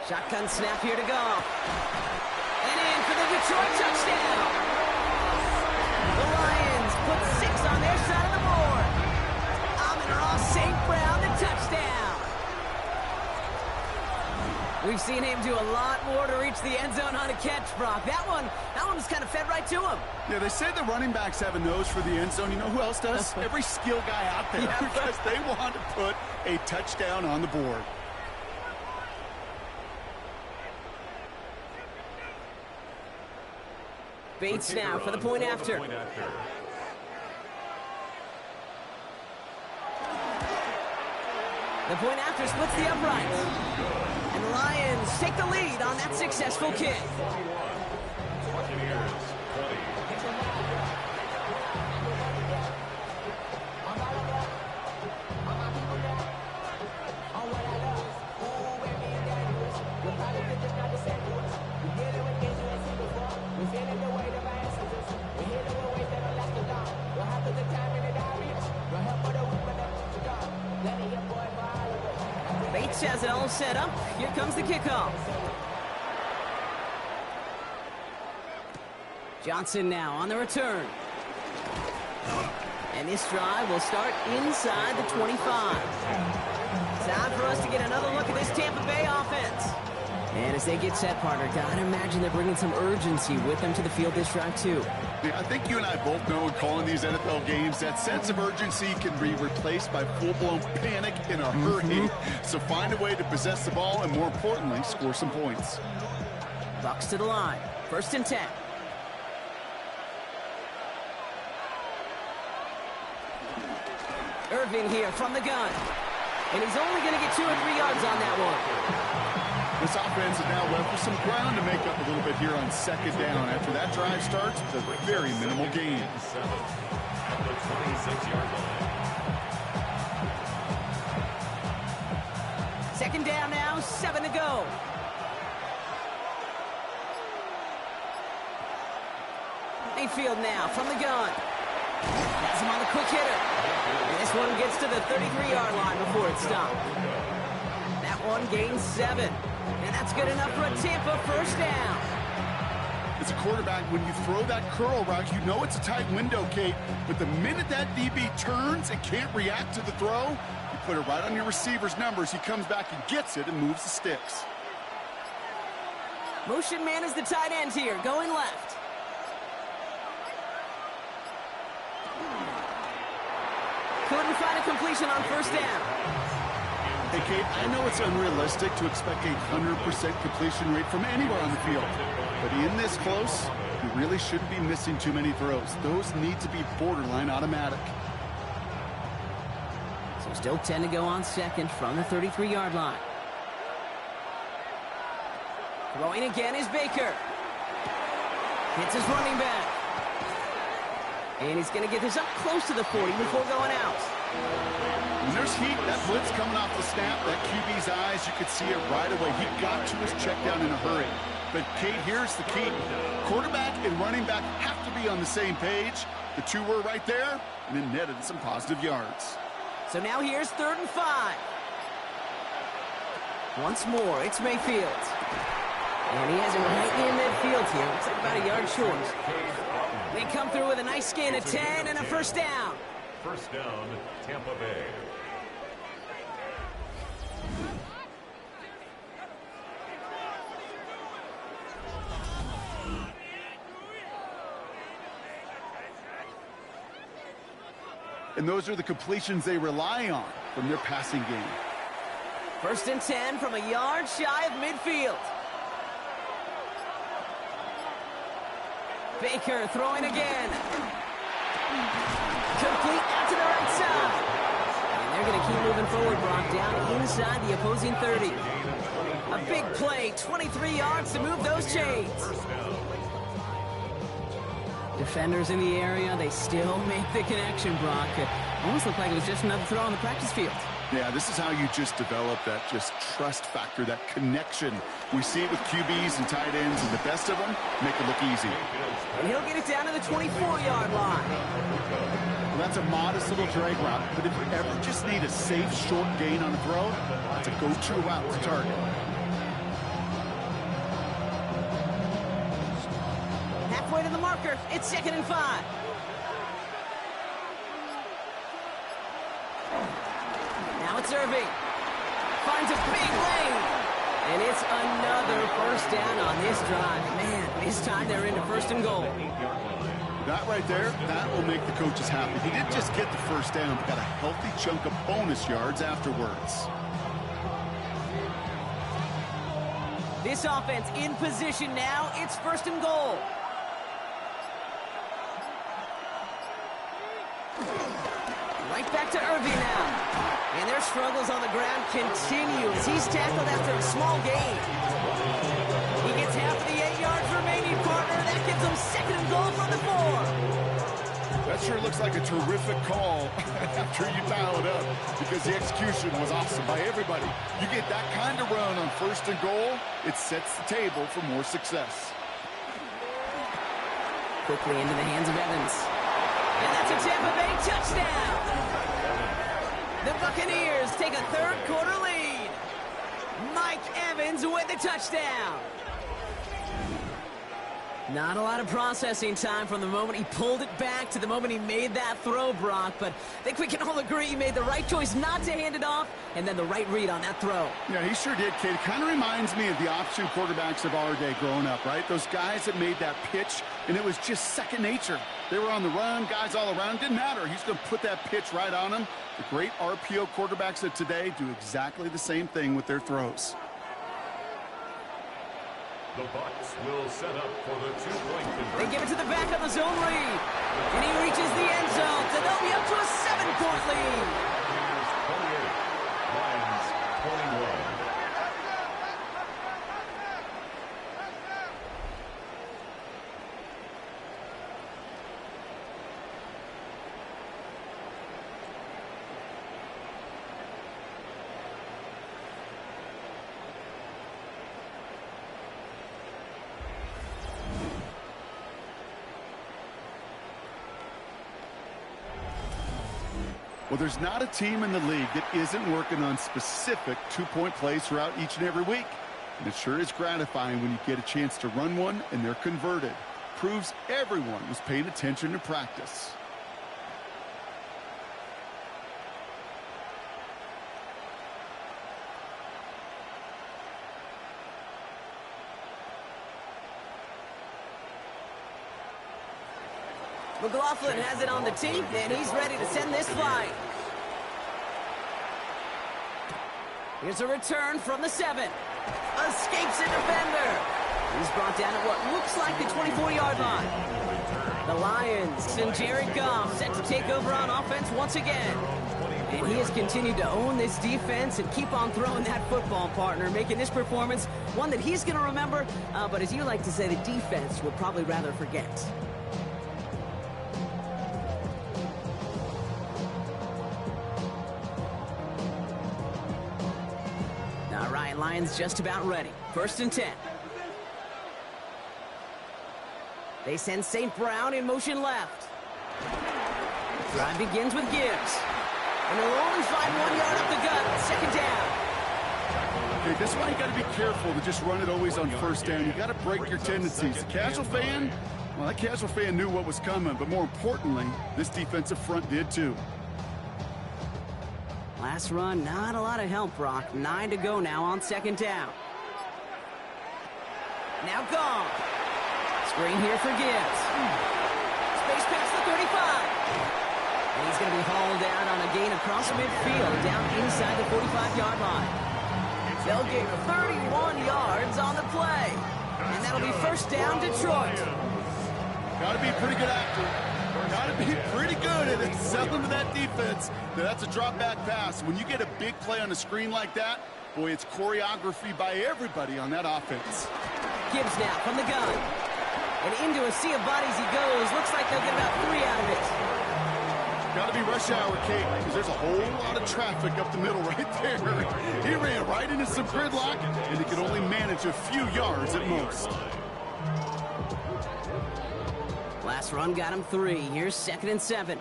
Shotgun snap here to go. And in for the Detroit touchdown. The Lions put 6 on their side of the board. Amon-Ra St. Brown, the touchdown. We've seen him do a lot more to reach the end zone on a catch, Brock. That one was kind of fed right to him. Yeah, they say the running backs have a nose for the end zone. You know who else does? Every skill guy out there, because they want to put a touchdown on the board. Bates now for the point after. The point after splits the uprights. And the Lions take the lead on that successful kick. Buccaneers 20. Bates has it all set up. Here comes the kickoff. Johnson now on the return. And this drive will start inside the 25. Time for us to get another look at this Tampa Bay offense. And as they get set, partner, gotta imagine they're bringing some urgency with them to the field this drive, too. Yeah, I think you and I both know in calling these NFL games that sense of urgency can be replaced by full-blown panic in a hurry. So find a way to possess the ball and, more importantly, score some points. Bucks to the line. 1st and 10. Irving here from the gun. And he's only going to get 2 or 3 yards on that one. This offense is now left with some ground to make up a little bit here on 2nd down. After that drive starts with a very minimal gain. At the 26-yard line. 2nd down now, 7 to go. Mayfield now from the gun. Has him on the quick hitter. And this one gets to the 33-yard line before it stopped. That one gains 7. And that's good enough for a Tampa 1st down. As a quarterback, when you throw that curl route, you know it's a tight window, Kate. But the minute that DB turns and can't react to the throw, you put it right on your receiver's numbers. He comes back and gets it and moves the sticks. Motion man is the tight end here, going left. Couldn't find a completion on 1st down. Hey, Kate, I know it's unrealistic to expect a 100% completion rate from anywhere on the field. But in this close, you really shouldn't be missing too many throws. Those need to be borderline automatic. So still 10 to go on 2nd from the 33-yard line. Throwing again is Baker. Hits his running back. And he's going to get this up close to the 40 before going out. When there's heat, that blitz coming off the snap, that QB's eyes, you could see it right away. He got to his check down in a hurry. But, Kate, here's the key. Quarterback and running back have to be on the same page. The two were right there, and it netted some positive yards. So now here's 3rd and 5. Once more, it's Mayfield. And he has him right in midfield here. Looks like about a yard short. They come through with a nice gain of 10 and a first down. First down, Tampa Bay. And those are the completions they rely on from their passing game. 1st and 10 from a yard shy of midfield. Baker throwing again. Complete out to the right side. And they're going to keep moving forward, Brock, down inside the opposing 30. A big play, 23 yards to move those chains. Defenders in the area, they still make the connection, Brock. It almost looked like it was just another throw on the practice field. Yeah, this is how you just develop that just trust factor, that connection. We see it with QBs and tight ends, and the best of them make it look easy. And he'll get it down to the 24-yard line. Well, that's a modest little drag route, but if you ever just need a safe, short gain on a throw, it's a go-to route to target. Halfway to the marker, it's 2nd and 5. Now it's Irving. Finds a big lane. And it's another first down on this drive. Man, this time they're into 1st and goal. That right there, that will make the coaches happy. He didn't just get the first down, but got a healthy chunk of bonus yards afterwards. This offense in position now. It's 1st and goal. Right back to Irving now. And their struggles on the ground continue as he's tackled after a small gain. He gets half of the 8 yards remaining, partner. That gives them 2nd and goal from the 4. That sure looks like a terrific call after you dial it up, because the execution was awesome by everybody. You get that kind of run on 1st and goal, it sets the table for more success. Quickly into the hands of Evans. And that's a Tampa Bay touchdown. The Buccaneers take a 3rd quarter lead. Mike Evans with the touchdown. Not a lot of processing time from the moment he pulled it back to the moment he made that throw, Brock. But I think we can all agree he made the right choice not to hand it off, and then the right read on that throw. Yeah, he sure did, kid. Kind of reminds me of the option quarterbacks of our day growing up, right? Those guys that made that pitch, and it was just second nature. They were on the run, guys all around. Didn't matter. He's going to put that pitch right on them. The great RPO quarterbacks of today do exactly the same thing with their throws. The Bucs will set up for the 2-point conversion. They give it to the back on the zone read. And he reaches the end zone, so they'll be up to a 7-point lead. Bears 28, Lions 21. Well, there's not a team in the league that isn't working on specific 2-point plays throughout each and every week. And it sure is gratifying when you get a chance to run one and they're converted. Proves everyone was paying attention to practice. McLaughlin has it on the tee, and he's ready to send this flight. Here's a return from the 7. Escapes a defender. He's brought down at what looks like the 24-yard line. The Lions and Jared Goff set to take over on offense once again. And he has continued to own this defense and keep on throwing that football, partner, making this performance one that he's going to remember, but as you like to say, the defense will probably rather forget. Lions just about ready. 1st and 10. They send St. Brown in motion left. Drive begins with Gibbs. And they'll only find 1 yard up the gut. 2nd down. Okay, this is why you got to be careful to just run it always on 1st down. You got to break your tendencies. The casual fan, well, that casual fan knew what was coming, but more importantly, this defensive front did too. Last run, not a lot of help, Brock. 9 to go now on 2nd down. Now gone. Screen here for Gibbs. Space past the 35. And he's going to be hauled out on a gain across midfield, down inside the 45-yard line. They'll get 31 yards on the play. And that'll be 1st down, Detroit. Got to be a pretty good actor. Got to be pretty good at it. Selling to that defense. That's a drop back pass. When you get a big play on a screen like that, boy, it's choreography by everybody on that offense. Gibbs now from the gun. And into a sea of bodies he goes. Looks like they'll get about 3 out of it. Got to be rush hour, Kate, because there's a whole lot of traffic up the middle right there. He ran right into some gridlock, and he could only manage a few yards at most. Last run got him 3. Here's 2nd and 7.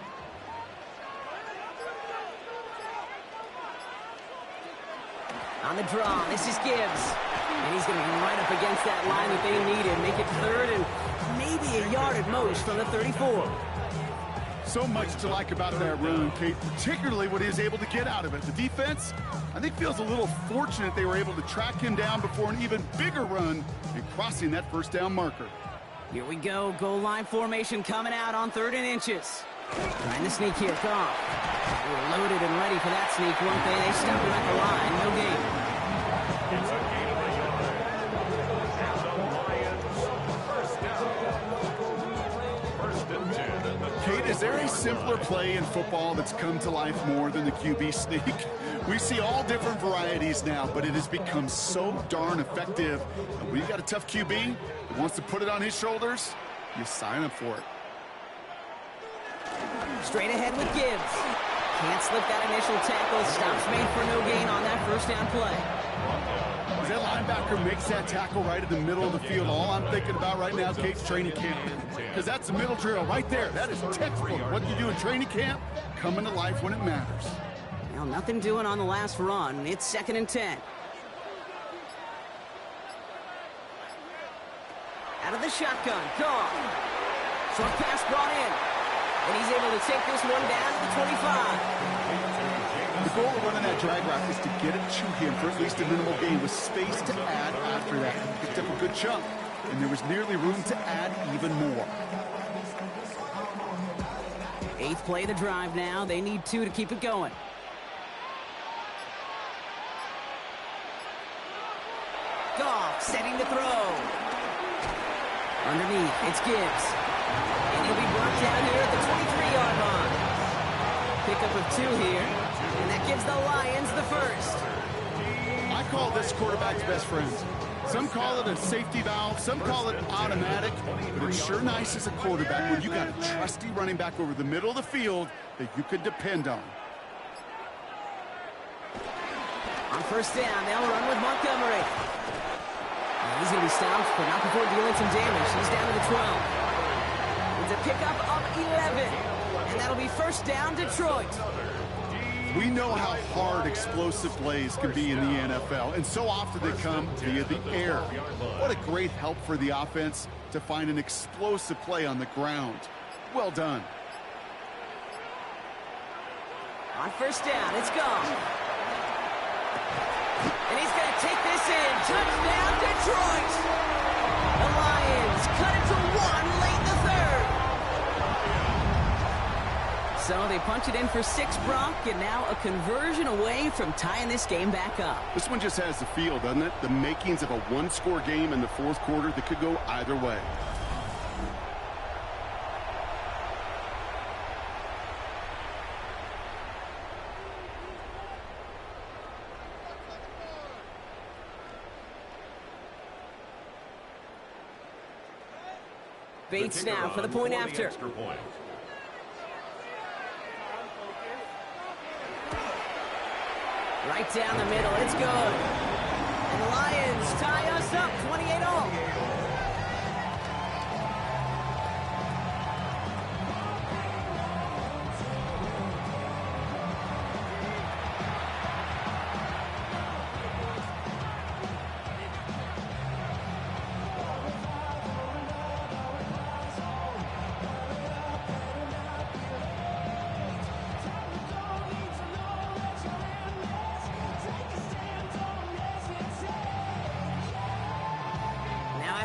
On the draw, this is Gibbs. And he's going to be right up against that line that they needed. Make it 3rd and maybe a yard at most from the 34. So much to like about that run, Kate, particularly what he was able to get out of it. The defense, I think, feels a little fortunate they were able to track him down before an even bigger run and crossing that 1st down marker. Here we go. Goal line formation coming out on 3rd and inches. Trying to sneak here. Goff. They were loaded and ready for that sneak, weren't they? They stopped him at the line. No gain. It's a gain of a yard. And the Lions, 1st down. 1st and 10. Kate, is there a simpler play in football that's come to life more than the QB sneak? We see all different varieties now, but it has become so darn effective. And when you've got a tough QB that wants to put it on his shoulders, you sign up for it. Straight ahead with Gibbs. Can't slip that initial tackle. Stops made for no gain on that 1st down play. As that linebacker makes that tackle right in the middle of the field, all I'm thinking about right now, Kate's training camp. Because that's the middle drill right there. That is textbook. What you do in training camp, coming to life when it matters. Well, nothing doing on the last run. It's 2nd and 10. Out of the shotgun. Gone. Short pass brought in. And he's able to take this one down to the 25. The goal of running that drag route is to get it to him for at least a minimal gain with space to add after that. He picked up a good chunk, and there was nearly room to add even more. 8th play of the drive now. They need 2 to keep it going. Goff setting the throw. Underneath, it's Gibbs. And he'll be brought down here at the 23-yard line. Pickup of 2 here. And that gives the Lions the 1st. I call this quarterback's best friend. Some call it a safety valve, some call it automatic, but it's sure nice as a quarterback when you got a trusty running back over the middle of the field that you could depend on. On 1st down, they'll run with Montgomery. And he's going to be stopped, but not before dealing some damage. He's down to the 12. It's a pickup of 11. And that'll be 1st down, Detroit. We know how hard explosive plays can be in the NFL, and so often they come via the air. What a great help for the offense to find an explosive play on the ground. Well done. On 1st down, it's gone. And he's going to take this in. Touchdown, Detroit! The Lions cut it to 1 late in the 3rd. So they punch it in for 6, Brock, and now a conversion away from tying this game back up. This one just has the feel, doesn't it? The makings of a one-score game in the 4th quarter that could go either way. Bates now for the point after. Right down the middle, it's good. And the Lions tie us up 28-all.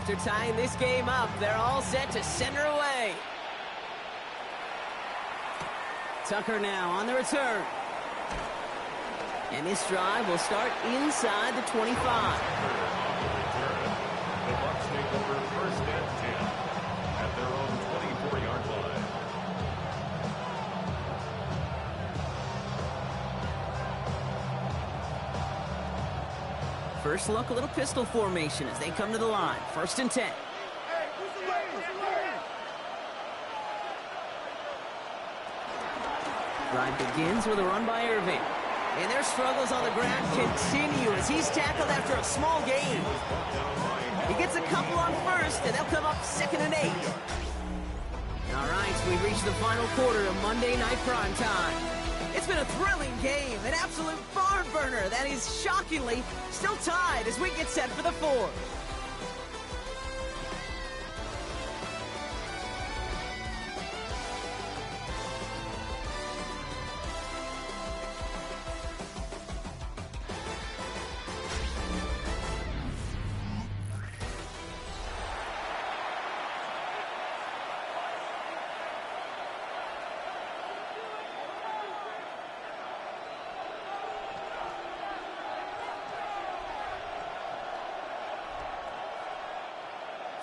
After tying this game up, they're all set to center away. Tucker now on the return. And this drive will start inside the 25. The Bucs take over first and 10 at their own 24-yard line. First look, a little pistol formation as they come to the line. First and 10. Drive begins with a run by Irving. And their struggles on the ground continue as he's tackled after a small gain. He gets a couple on first, and they'll come up 2nd and 8. All right, we've reached the final quarter of Monday Night Prime Time. It's been a thrilling game, an absolute barn burner that is shockingly still tied as we get set for the 4th.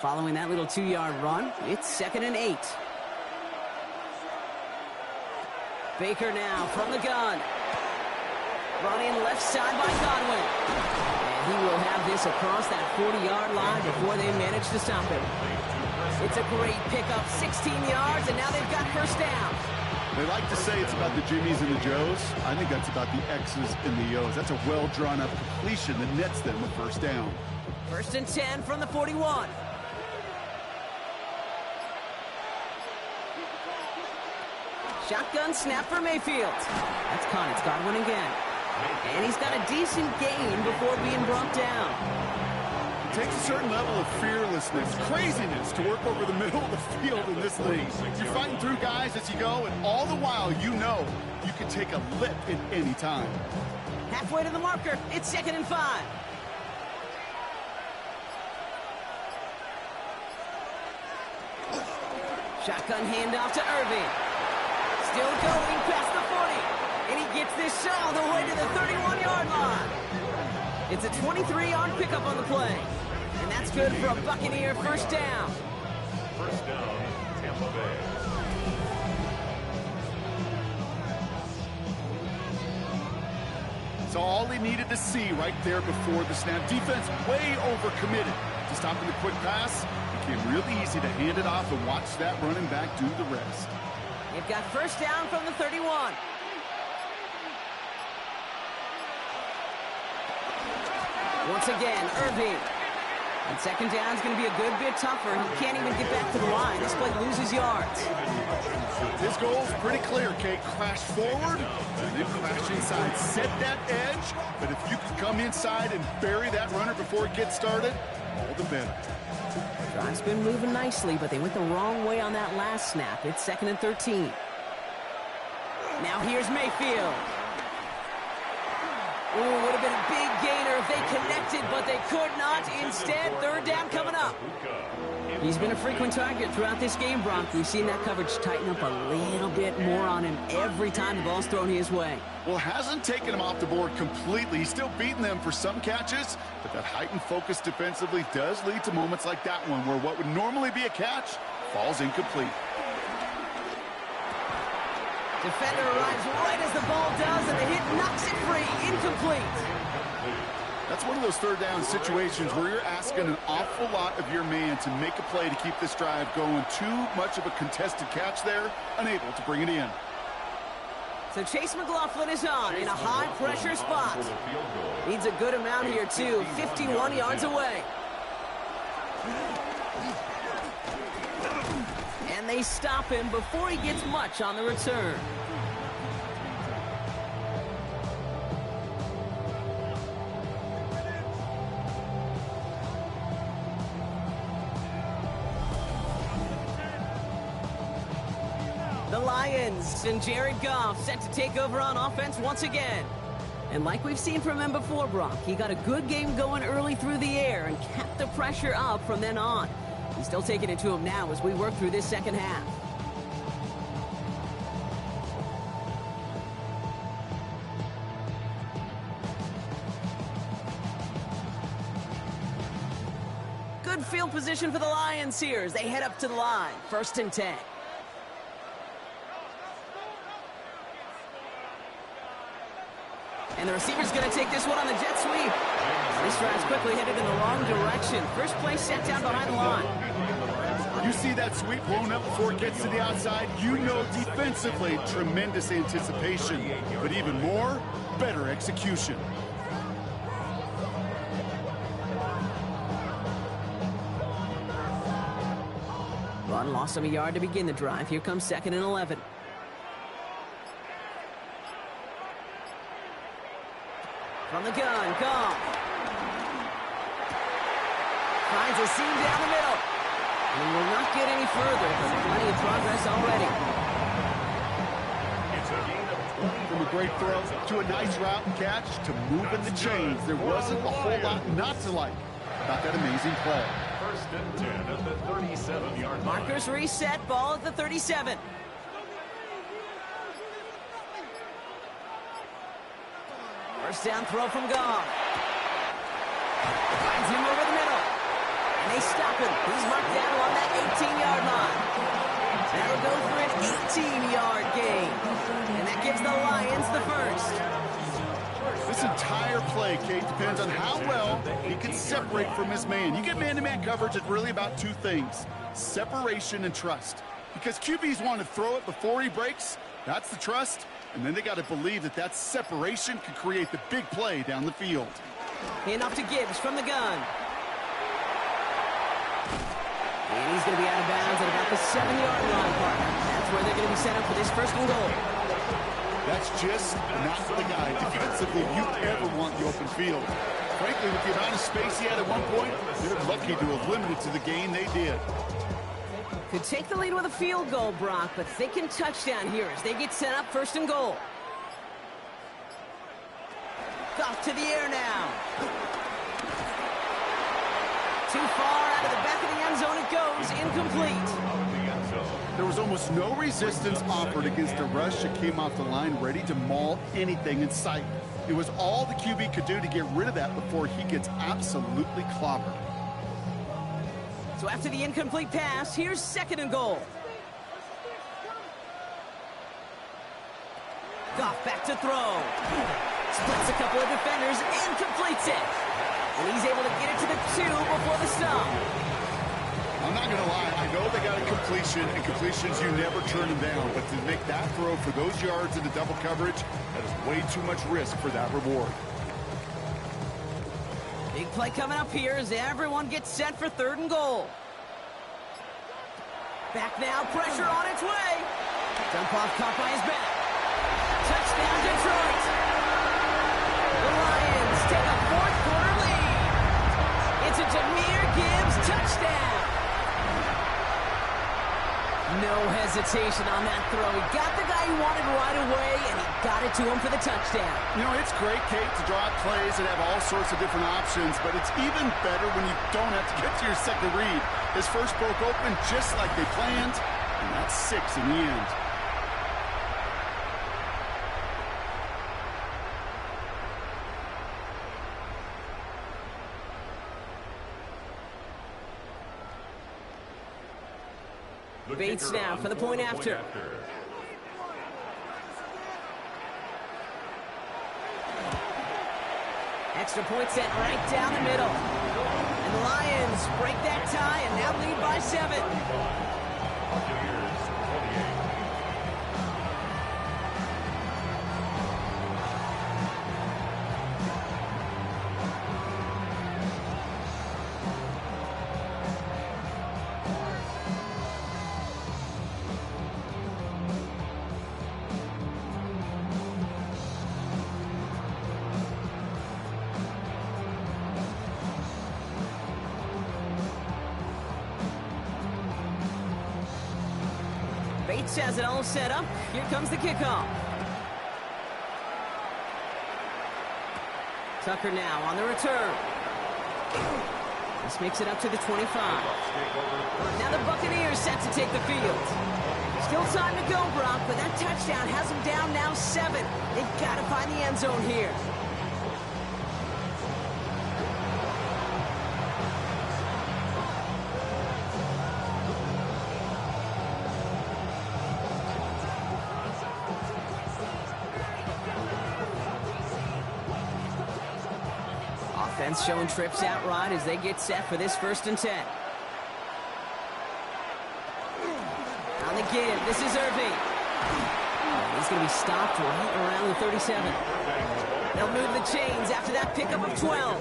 Following that little 2-yard run, it's 2nd and 8. Baker now from the gun. Brought in left side by Godwin. And he will have this across that 40-yard line before they manage to stop him. It's a great pickup, 16 yards, and now they've got first down. They like to say it's about the Jimmies and the Joes. I think that's about the X's and the O's. That's a well-drawn-up completion that nets them a first down. First and 10 from the 41. Shotgun snap for Mayfield. That's caught. It's Godwin again. And he's got a decent gain before being brought down. It takes a certain level of fearlessness, craziness to work over the middle of the field in this league. You're fighting through guys as you go, and all the while you know you can take a lip at any time. Halfway to the marker. It's 2nd and 5. Shotgun handoff to Irving. Still going past the 40. And he gets this shot all the way to the 31-yard line. It's a 23-yard pickup on the play. And that's good for a Buccaneer first down. First down, Tampa Bay. So all he needed to see right there before the snap. Defense way overcommitted to stopping the quick pass. It became really easy to hand it off and watch that running back do the rest. They've got first down from the 31. Once again, Irving. And second down is going to be a good bit tougher. He can't even get back to the line. This play loses yards. His goal is pretty clear, Kate. Crash forward, and then crash inside. Set that edge, but if you can come inside and bury that runner before it gets started, all the better. Drive's been moving nicely, but they went the wrong way on that last snap. It's 2nd and 13. Now here's Mayfield. Ooh, would have been a big gainer if they connected, but they could not. Instead, third down coming up. He's been a frequent target throughout this game, Brock. We've seen that coverage tighten up a little bit more on him every time the ball's thrown his way. Well, hasn't taken him off the board completely. He's still beating them for some catches, but that heightened focus defensively does lead to moments like that one where what would normally be a catch falls incomplete. Defender arrives right as the ball does, and the hit knocks it free. Incomplete. That's one of those third down situations where you're asking an awful lot of your man to make a play to keep this drive going. Too much of a contested catch there, unable to bring it in. So Chase McLaughlin is on in a high-pressure spot. Needs a good amount here, too. 51 yards away. And they stop him before he gets much on the return. The Lions and Jared Goff set to take over on offense once again. And like we've seen from him before, Brock, he got a good game going early through the air and kept the pressure up from then on. He's still taking it to him now as we work through this second half. Good field position for the Lions here as they head up to the line. 1st and 10. And the receiver's going to take this one on the jet sweep. This drive's quickly headed in the wrong direction. First play set down behind the line. You see that sweep blown up before it gets to the outside, you know defensively, tremendous anticipation. But even more, better execution. Run lost him a yard to begin the drive. Here comes 2nd and 11. From the gun, Goff. Finds a seam down the middle. And will not get any further, but plenty of progress already. From a great throw to a nice route and catch to moving the chains. There wasn't a whole lot not to like about that amazing play. 1st and 10 at the 37-yard line. Markers reset, ball at the 37. First down throw from Goff. Finds him over the middle. And they stop him. He's marked down on that 18-yard line. That'll go for an 18-yard gain. And that gives the Lions the first. This entire play, Kate, depends on how well he can separate from his man. You get man-to-man coverage, it's really about two things: separation and trust. Because QBs want to throw it before he breaks. That's the trust. And then they got to believe that that separation can create the big play down the field. Handoff to Gibbs from the gun. And he's going to be out of bounds at about the 7-yard line, partner. That's where they're going to be set up for this 1st and goal. That's just not the guy defensively you ever want the open field. Frankly, with the amount of space he had at one point, they're lucky to have limited to the gain they did. Could take the lead with a field goal, Brock, but thinking touchdown here as they get set up 1st and goal. Goff to the air now. Too far out of the back of the end zone it goes, incomplete. There was almost no resistance offered against a rush that came off the line ready to maul anything in sight. It was all the QB could do to get rid of that before he gets absolutely clobbered. So after the incomplete pass, here's 2nd and goal. Goff back to throw. Splits a couple of defenders and completes it. And he's able to get it to the 2 before the stop. I'm not going to lie, I know they got a completion, and completions, you never turn them down. But to make that throw for those yards into double coverage, that is way too much risk for that reward. Big play coming up here as everyone gets set for 3rd and goal. Back now, pressure on its way. Dump off caught by his back. Touchdown, Detroit. The Lions take a 4th quarter lead. It's a Jahmyr Gibbs touchdown. No hesitation on that throw. He got the guy he wanted right away, and he got it to him for the touchdown. You know, it's great, Kate, to draw up plays and have all sorts of different options, but it's even better when you don't have to get to your second read. His first broke open just like they planned, and that's 6 in the end. Bates now for the point after. Extra point set right down the middle. And the Lions break that tie and now lead by 7. Bates has it all set up. Here comes the kickoff. Tucker now on the return. This makes it up to the 25. Now the Buccaneers set to take the field. Still time to go, Brock, but that touchdown has them down now 7. They've got to find the end zone here. Offense showing trips out right as they get set for this 1st and 10. On the give, this is Irving. He's going to be stopped right around the 37. They'll move the chains after that pickup of 12.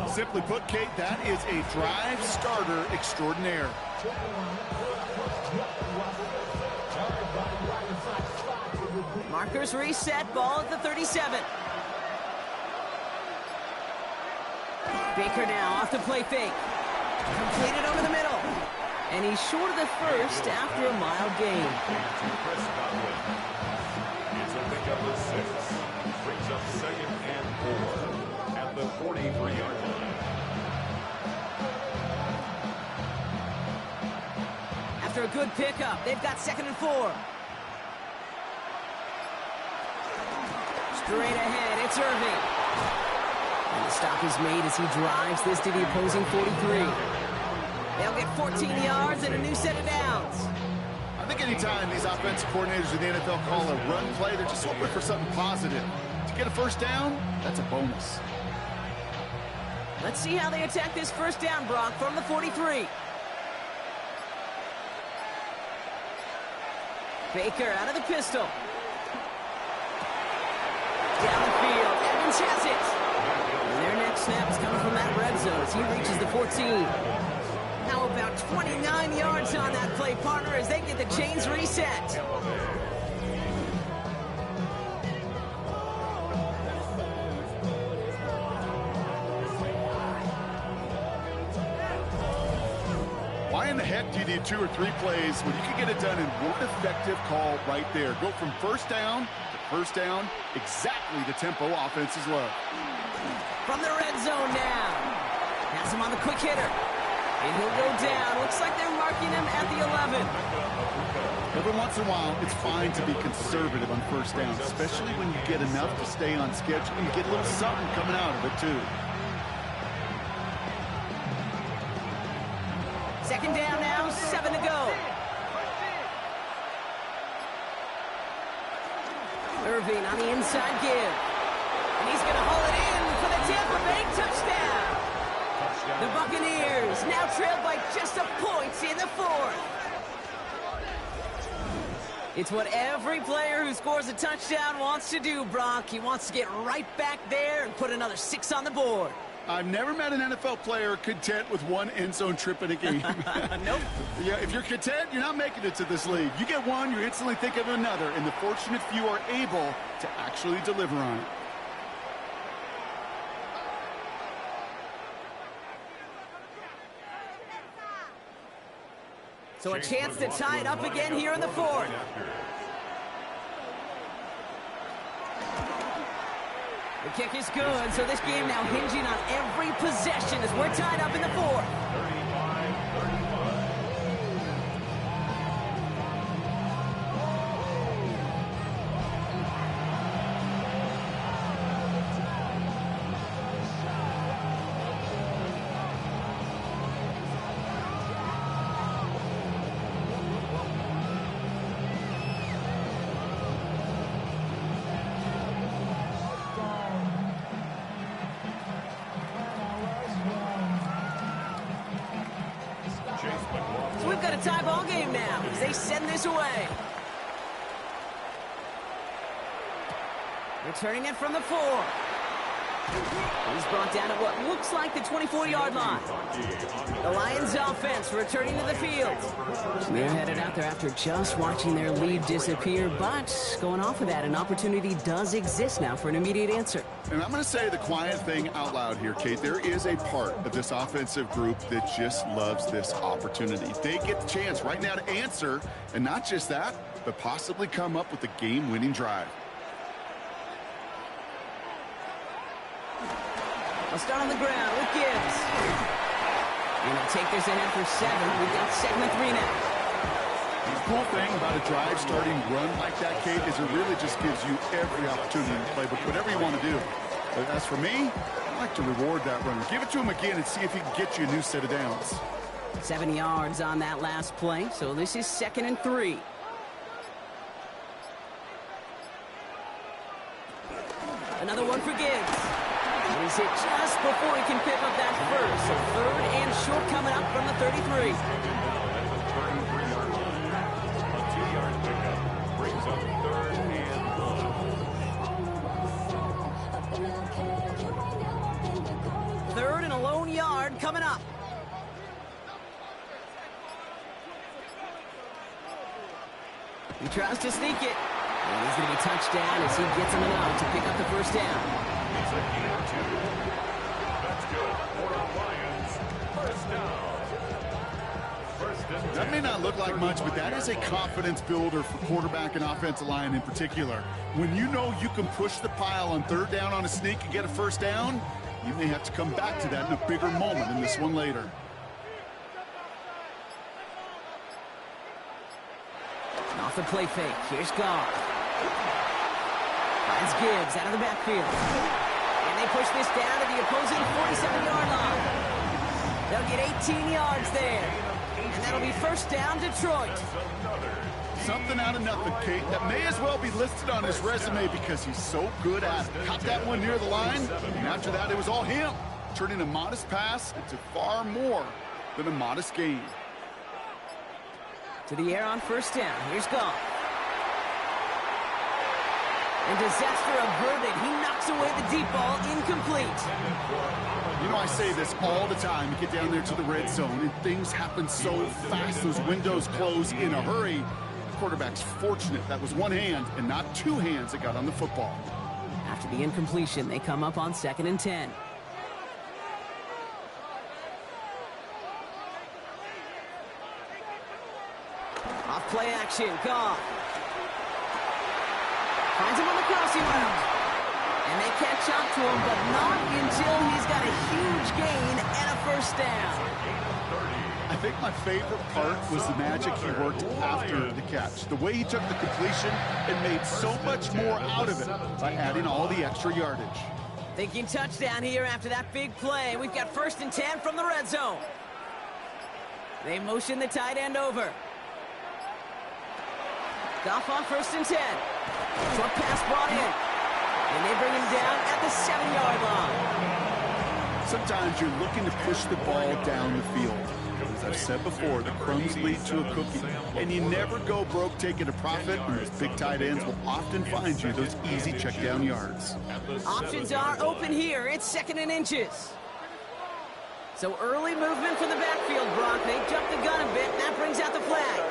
Simply put, Kate, that is a drive starter extraordinaire. Markers reset, ball at the 37. Baker now off to play fake. Completed over the middle. And he's short of the first after a mild gain. It's a pickup of 6. Brings up 2nd and 4 at the 43-yard line. After a good pickup, they've got 2nd and 4. Straight ahead, it's Irving. And the stop is made as he drives this to the opposing 43. They'll get 14 yards and a new set of downs. I think anytime these offensive coordinators in the NFL call a run play, they're just hoping for something positive. To get a 1st down, that's a bonus. Let's see how they attack this 1st down, Brock, from the 43. Baker out of the pistol. Down the field, Evans has it. And their next snap is coming from that red zone as he reaches the 14. Now about 29 yards on that play, partner, as they get the chains reset. Why in the heck do you need 2 or 3 plays when you can get it done in one effective call right there? Go from 1st down to 1st down, exactly the tempo offenses love. From the red zone now. Pass him on the quick hitter. And he'll go down. Looks like they're marking him at the 11. Every once in a while, it's fine to be conservative on 1st down, especially when you get enough to stay on schedule and you get a little something coming out of it, too. 2nd down now, 7 to go. Irving on the inside give. And he's going to haul it in for the Tampa Bay touchdown. The Buccaneers now trailed by just a point in the 4th. It's what every player who scores a touchdown wants to do, Brock. He wants to get right back there and put another 6 on the board. I've never met an NFL player content with 1 end zone trip in a game. Nope. Yeah, if you're content, you're not making it to this league. You get 1, you instantly think of another, and the fortunate few are able to actually deliver on it. So a chance to tie it up again here in the 4th. The kick is good, so this game now hinging on every possession as we're tied up in the 4th. 35-35. So we've got a tie ball game now as they send this away. Returning it from the 4. He's brought down at what looks like the 24-yard line. The Lions offense returning to the field. They're headed out there after just watching their lead disappear, but going off of that, an opportunity does exist now for an immediate answer. And I'm going to say the quiet thing out loud here, Kate. There is a part of this offensive group that just loves this opportunity. They get the chance right now to answer, and not just that, but possibly come up with a game-winning drive. I'll start on the ground with Gibbs. And they'll take this ahead for 7. We've got 2nd and 3 now. The cool thing about a drive starting run like that, Kate, is it really just gives you every opportunity to play with whatever you want to do. But as for me, I like to reward that run. Give it to him again and see if he can get you a new set of downs. 7 yards on that last play, so this is 2nd and 3. Another one for Gibbs. And he's hit just before he can pick up that first. So 3rd and short coming up from the 33. At the 33-yard line. A 2-yard pickup brings up 3rd and 1. 3rd and a lone yard coming up. He tries to sneak it. And he's going to be touched down as he gets him enough to pick up the first down. it's a gain of 2. That's good for the Lions. First down. First and 10. That may not look like much, but that is a confidence builder for quarterback and offensive line in particular. When you know you can push the pile on 3rd down on a sneak and get a first down, you may have to come back to that in a bigger moment in this one later. Off the play fake. Here's Goff. Finds Gibbs out of the backfield. And they push this down to the opposing 47-yard line. They'll get 18 yards there. And that'll be first down, Detroit. Something out of nothing, Kate. That may as well be listed on his resume because he's so good at it. Caught that one near the line, and after that, it was all him. Turning a modest pass into far more than a modest gain. To the air on first down. Here's Goff. And disaster averted. He knocks away the deep ball, incomplete. You know, I say this all the time. You get down there to the red zone, and things happen so fast. Those windows close in a hurry. The quarterback's fortunate that was one hand and not two hands that got on the football. After the incompletion, they come up on 2nd and 10. Off play action, Goff. Finds him on the crossing route. And they catch up to him, but not until he's got a huge gain and a first down. I think my favorite part was the magic he worked after the catch. The way he took the completion and made so much more out of it by adding all the extra yardage. Thinking touchdown here after that big play. We've got 1st and 10 from the red zone. They motion the tight end over. Goff on 1st and 10. Short pass brought in. And they bring him down at the 7-yard line. Sometimes you're looking to push the ball down the field. As I've said before, the crumbs lead to a cookie. And you never go broke taking a profit, and those big tight ends will often find you those easy check down yards. Options are open here. It's 2nd and inches. So early movement from the backfield, Brock. They jump the gun a bit, and that brings out the flag.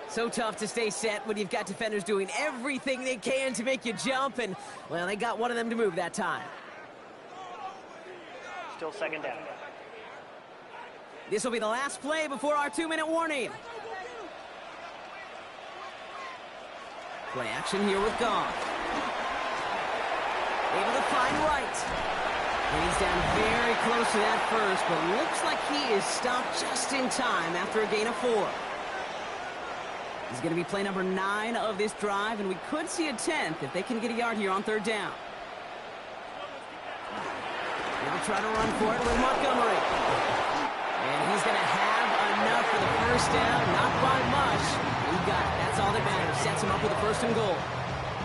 So tough to stay set when you've got defenders doing everything they can to make you jump, and, well, they got one of them to move that time. Still 2nd down. This will be the last play before our 2-minute warning. Play action here with Goff. Able to find Wright. And he's down very close to that first, but looks like he is stopped just in time after a gain of 4. He's going to be play number 9 of this drive, and we could see a 10th if they can get a yard here on 3rd down. They'll try to run for it with Montgomery. And he's going to have enough for the first down, not by much. He got it. That's all that matters. Sets him up with a 1st and goal.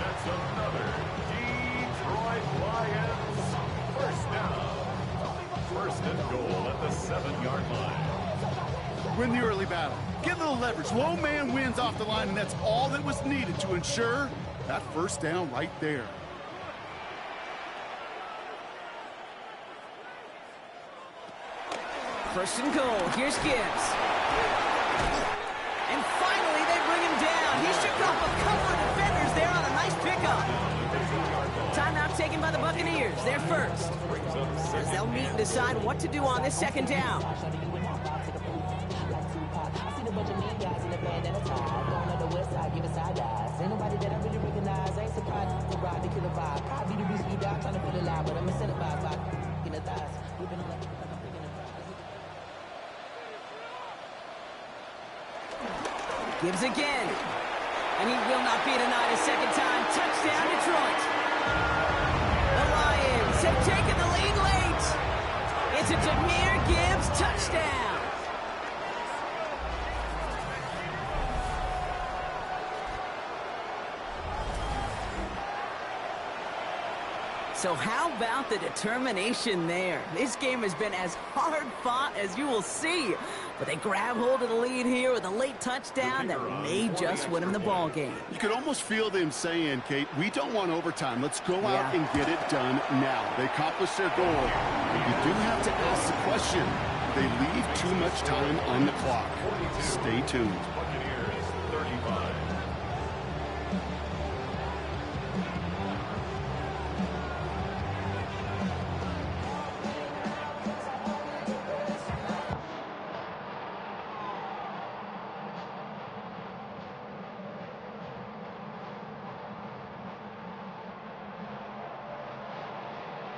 That's another Detroit Lions first down. 1st and goal at the 7-yard line. Win the early battle. Get a little leverage. Low man wins off the line, and that's all that was needed to ensure that first down right there. First and goal. Here's Gibbs. And finally, they bring him down. He shook off a couple of defenders there on a nice pickup. Timeout taken by the Buccaneers. They're first. As they'll meet and decide what to do on this second down. Gibbs again. And he will not be denied a second time. Touchdown, Detroit. The Lions have taken the lead late. It's a Jahmyr Gibbs touchdown. So how about the determination there? This game has been as hard fought as you will see. But they grab hold of the lead here with a late touchdown that may just win them the ball game. You could almost feel them saying, Kate, we don't want overtime. Let's go out and get it done now. They accomplished their goal. But you do have to ask the question, do they leave too much time on the clock? Stay tuned. Buccaneers 35.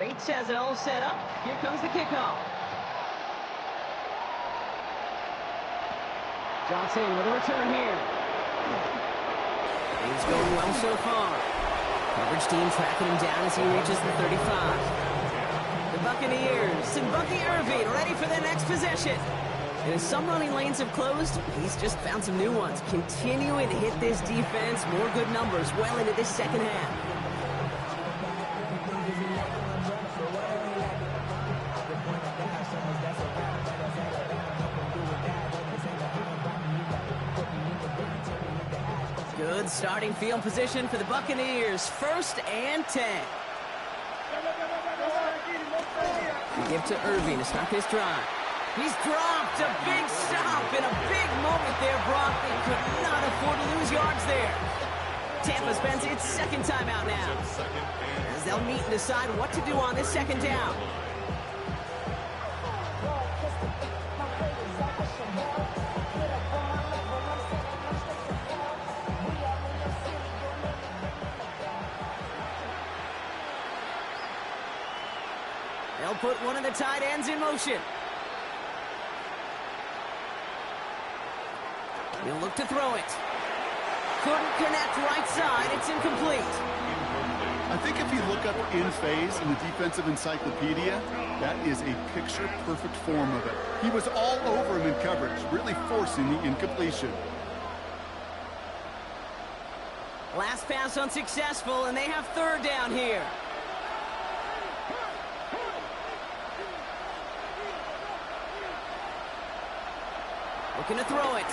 Bates has it all set up. Here comes the kickoff. Johnson with a return here. He's going well so far. Coverage team tracking him down as he reaches the 35. The Buccaneers and Bucky Irving ready for their next possession. And as some running lanes have closed, he's just found some new ones. Continuing to hit this defense, more good numbers well into this second half. Good starting field position for the Buccaneers. 1st and 10. We give to Irving to stop his drive. He's dropped a big stop and a big moment there, Brock. They could not afford to lose yards there. Tampa spends its second timeout now, as they'll meet and decide what to do on this second down. They'll put one of the tight ends in motion. He'll look to throw it. Couldn't connect right side. It's incomplete. I think if you look up in phase in the defensive encyclopedia, that is a picture-perfect form of it. He was all over him in coverage, really forcing the incompletion. Last pass unsuccessful, and they have 3rd down here. Looking to throw it.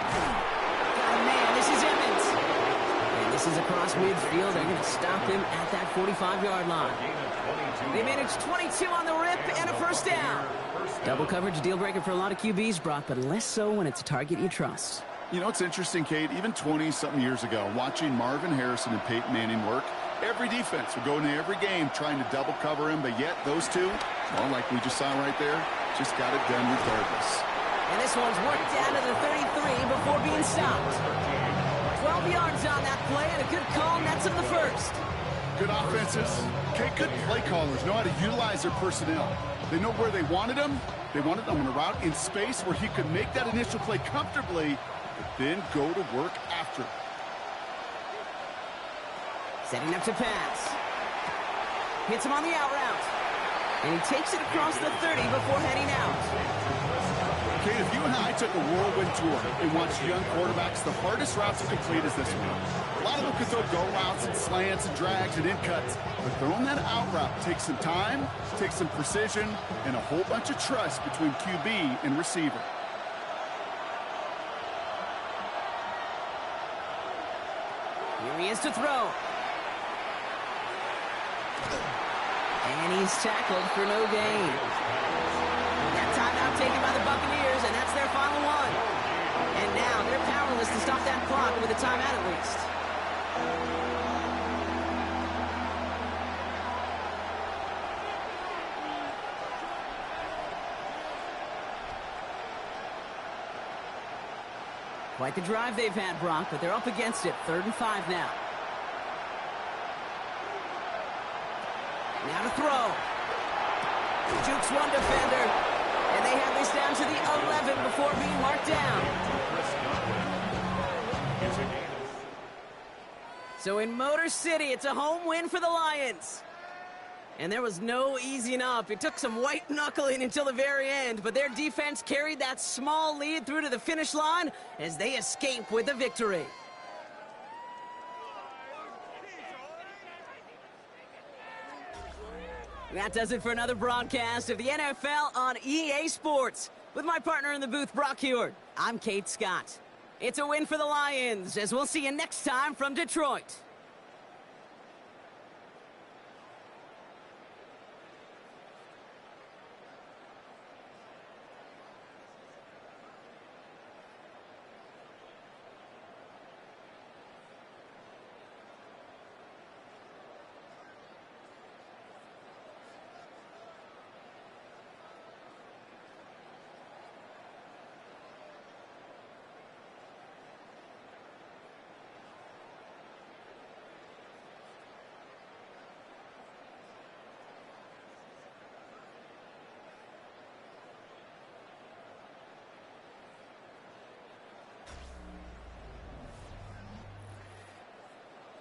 Oh, man, this is Evans. And this is across midfield. They're going to stop him at that 45-yard line. They manage 22 on the rip and a 1st down. Double coverage deal breaker for a lot of QBs, Brock, but less so when it's a target you trust. You know, it's interesting, Kate, even 20-something years ago, watching Marvin Harrison and Peyton Manning work, every defense would go into every game trying to double cover him, but yet those two, well, like we just saw right there, just got it done regardless. And this one's worked down to the 33 before being stopped. 12 yards on that play, and a good call nets him the 1st. Good offenses. Okay, good play callers know how to utilize their personnel. They know where they wanted him. They wanted him on a route in space where he could make that initial play comfortably, but then go to work after. Setting up to pass. Hits him on the out route. And he takes it across the 30 before heading out. Okay, if you and I took a whirlwind tour and watched young quarterbacks, the hardest route to complete is this one. A lot of them could throw go routes and slants and drags and in cuts, but throwing that out route takes some time, takes some precision, and a whole bunch of trust between QB and receiver. Here he is to throw. And he's tackled for no gain. That timeout taken by the Buccaneers, and that's their final one. And now they're powerless to stop that clock with a timeout at least. Quite the drive they've had, Brock, but they're up against it. 3rd and 5 now. Now to throw. Jukes one defender. And they have this down to the 11 before being marked down. So in Motor City, it's a home win for the Lions. And there was no easing up. It took some white knuckling until the very end, but their defense carried that small lead through to the finish line as they escape with a victory. That does it for another broadcast of the NFL on EA Sports. With my partner in the booth, Brock Heward, I'm Kate Scott. It's a win for the Lions, as we'll see you next time from Detroit.